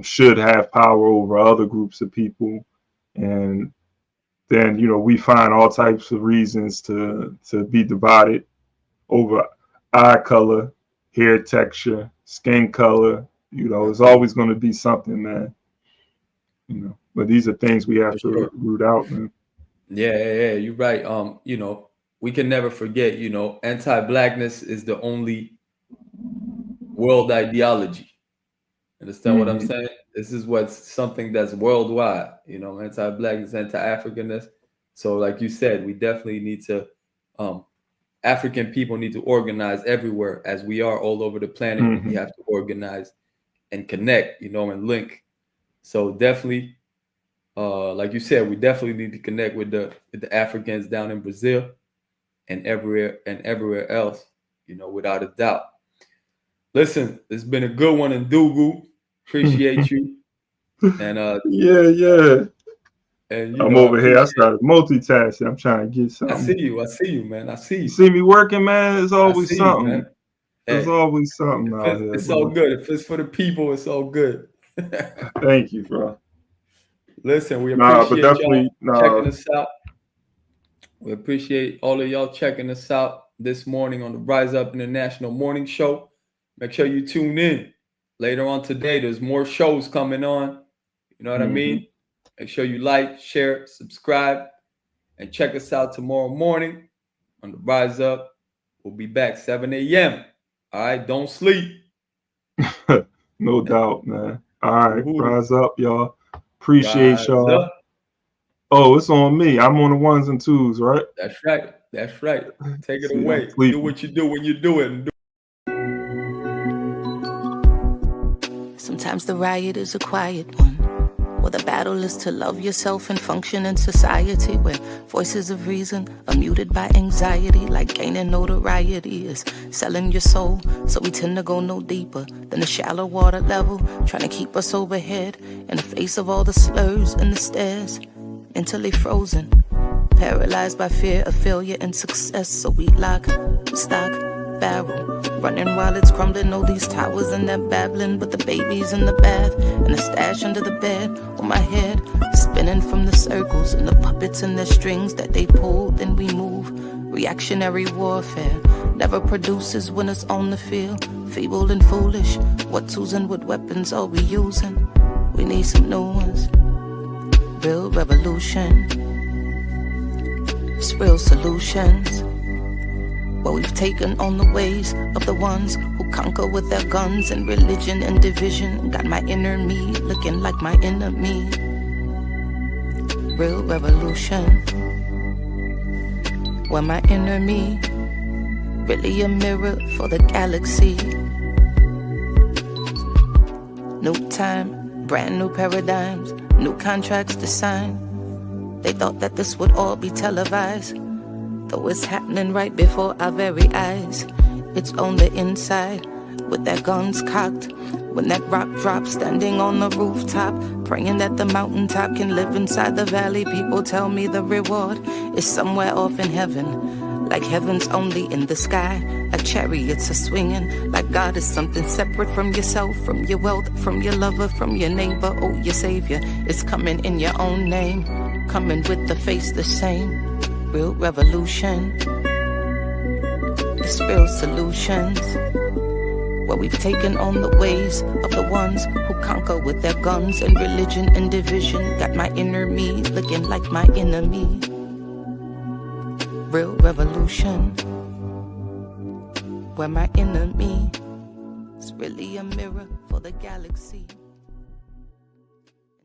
should have power over other groups of people. And then, you know, we find all types of reasons to be divided over eye color, hair texture, skin color. You know, it's always going to be something, man. You know, but these are things we have to root out, man. Yeah, you're right. You know, we can never forget, you know, anti-blackness is the only world ideology. Understand what I'm saying? This is what's something that's worldwide, you know, anti-blackness, anti-Africanness. So like you said, we definitely need to, African people need to organize everywhere, as we are all over the planet. We have to organize and connect, you know, and link. So definitely, like you said, we definitely need to connect with the Africans down in Brazil and everywhere else, you know, without a doubt. Listen, it's been a good one in Dugu. Appreciate you. And yeah. And I'm over here. I started multitasking. I'm trying to get something. I see you, man. I see you. You see me working, man. It's always something. You, There's always something out here. It's all good. If it's for the people, it's all good. Thank you, bro. Listen, we appreciate y'all checking us out. We appreciate all of y'all checking us out this morning on the Rise Up International Morning Show. Make sure you tune in later on today. There's more shows coming on. You know what I mean? Make sure you like, share, subscribe, and check us out tomorrow morning on the Rise Up. We'll be back 7 a.m. All right, don't sleep. No doubt, man. All right, rise up, y'all. Appreciate y'all. Up. Oh, it's on me. I'm on the ones and twos, right? That's right. That's right. Take it away. Do what you do when you do it. Sometimes the riot is a quiet one. Well, the battle is to love yourself and function in society where voices of reason are muted by anxiety, like gaining notoriety is selling your soul. So we tend to go no deeper than the shallow water level, trying to keep us overhead in the face of all the slurs and the stares until they frozen, paralyzed by fear of failure and success. So we lock, stock, barrel, running while it's crumbling. All these towers and they're babbling, but the baby's in the bath and a stash under the bed on my head, spinning from the circles and the puppets and the strings that they pull. Then we move. Reactionary warfare never produces winners on the field. Feeble and foolish. What tools and what weapons are we using? We need some new ones. Real revolution. It's real solutions. Well, we've taken on the ways of the ones who conquer with their guns and religion and division. Got my inner me looking like my enemy. Real revolution. Where my inner me really a mirror for the galaxy. New time, brand new paradigms, new contracts to sign. They thought that this would all be televised, though it's happening right before our very eyes. It's on the inside, with their guns cocked. When that rock drops, standing on the rooftop, praying that the mountaintop can live inside the valley. People tell me the reward is somewhere off in heaven, like heaven's only in the sky. Like chariots are swinging, like God is something separate from yourself, from your wealth, from your lover, from your neighbor. Oh, your savior is coming in your own name, coming with the face the same. Real revolution. It's real solutions. Well, we've taken on the ways of the ones who conquer with their guns and religion and division. Got my inner me looking like my enemy. Real revolution. Where my enemy is really a mirror for the galaxy.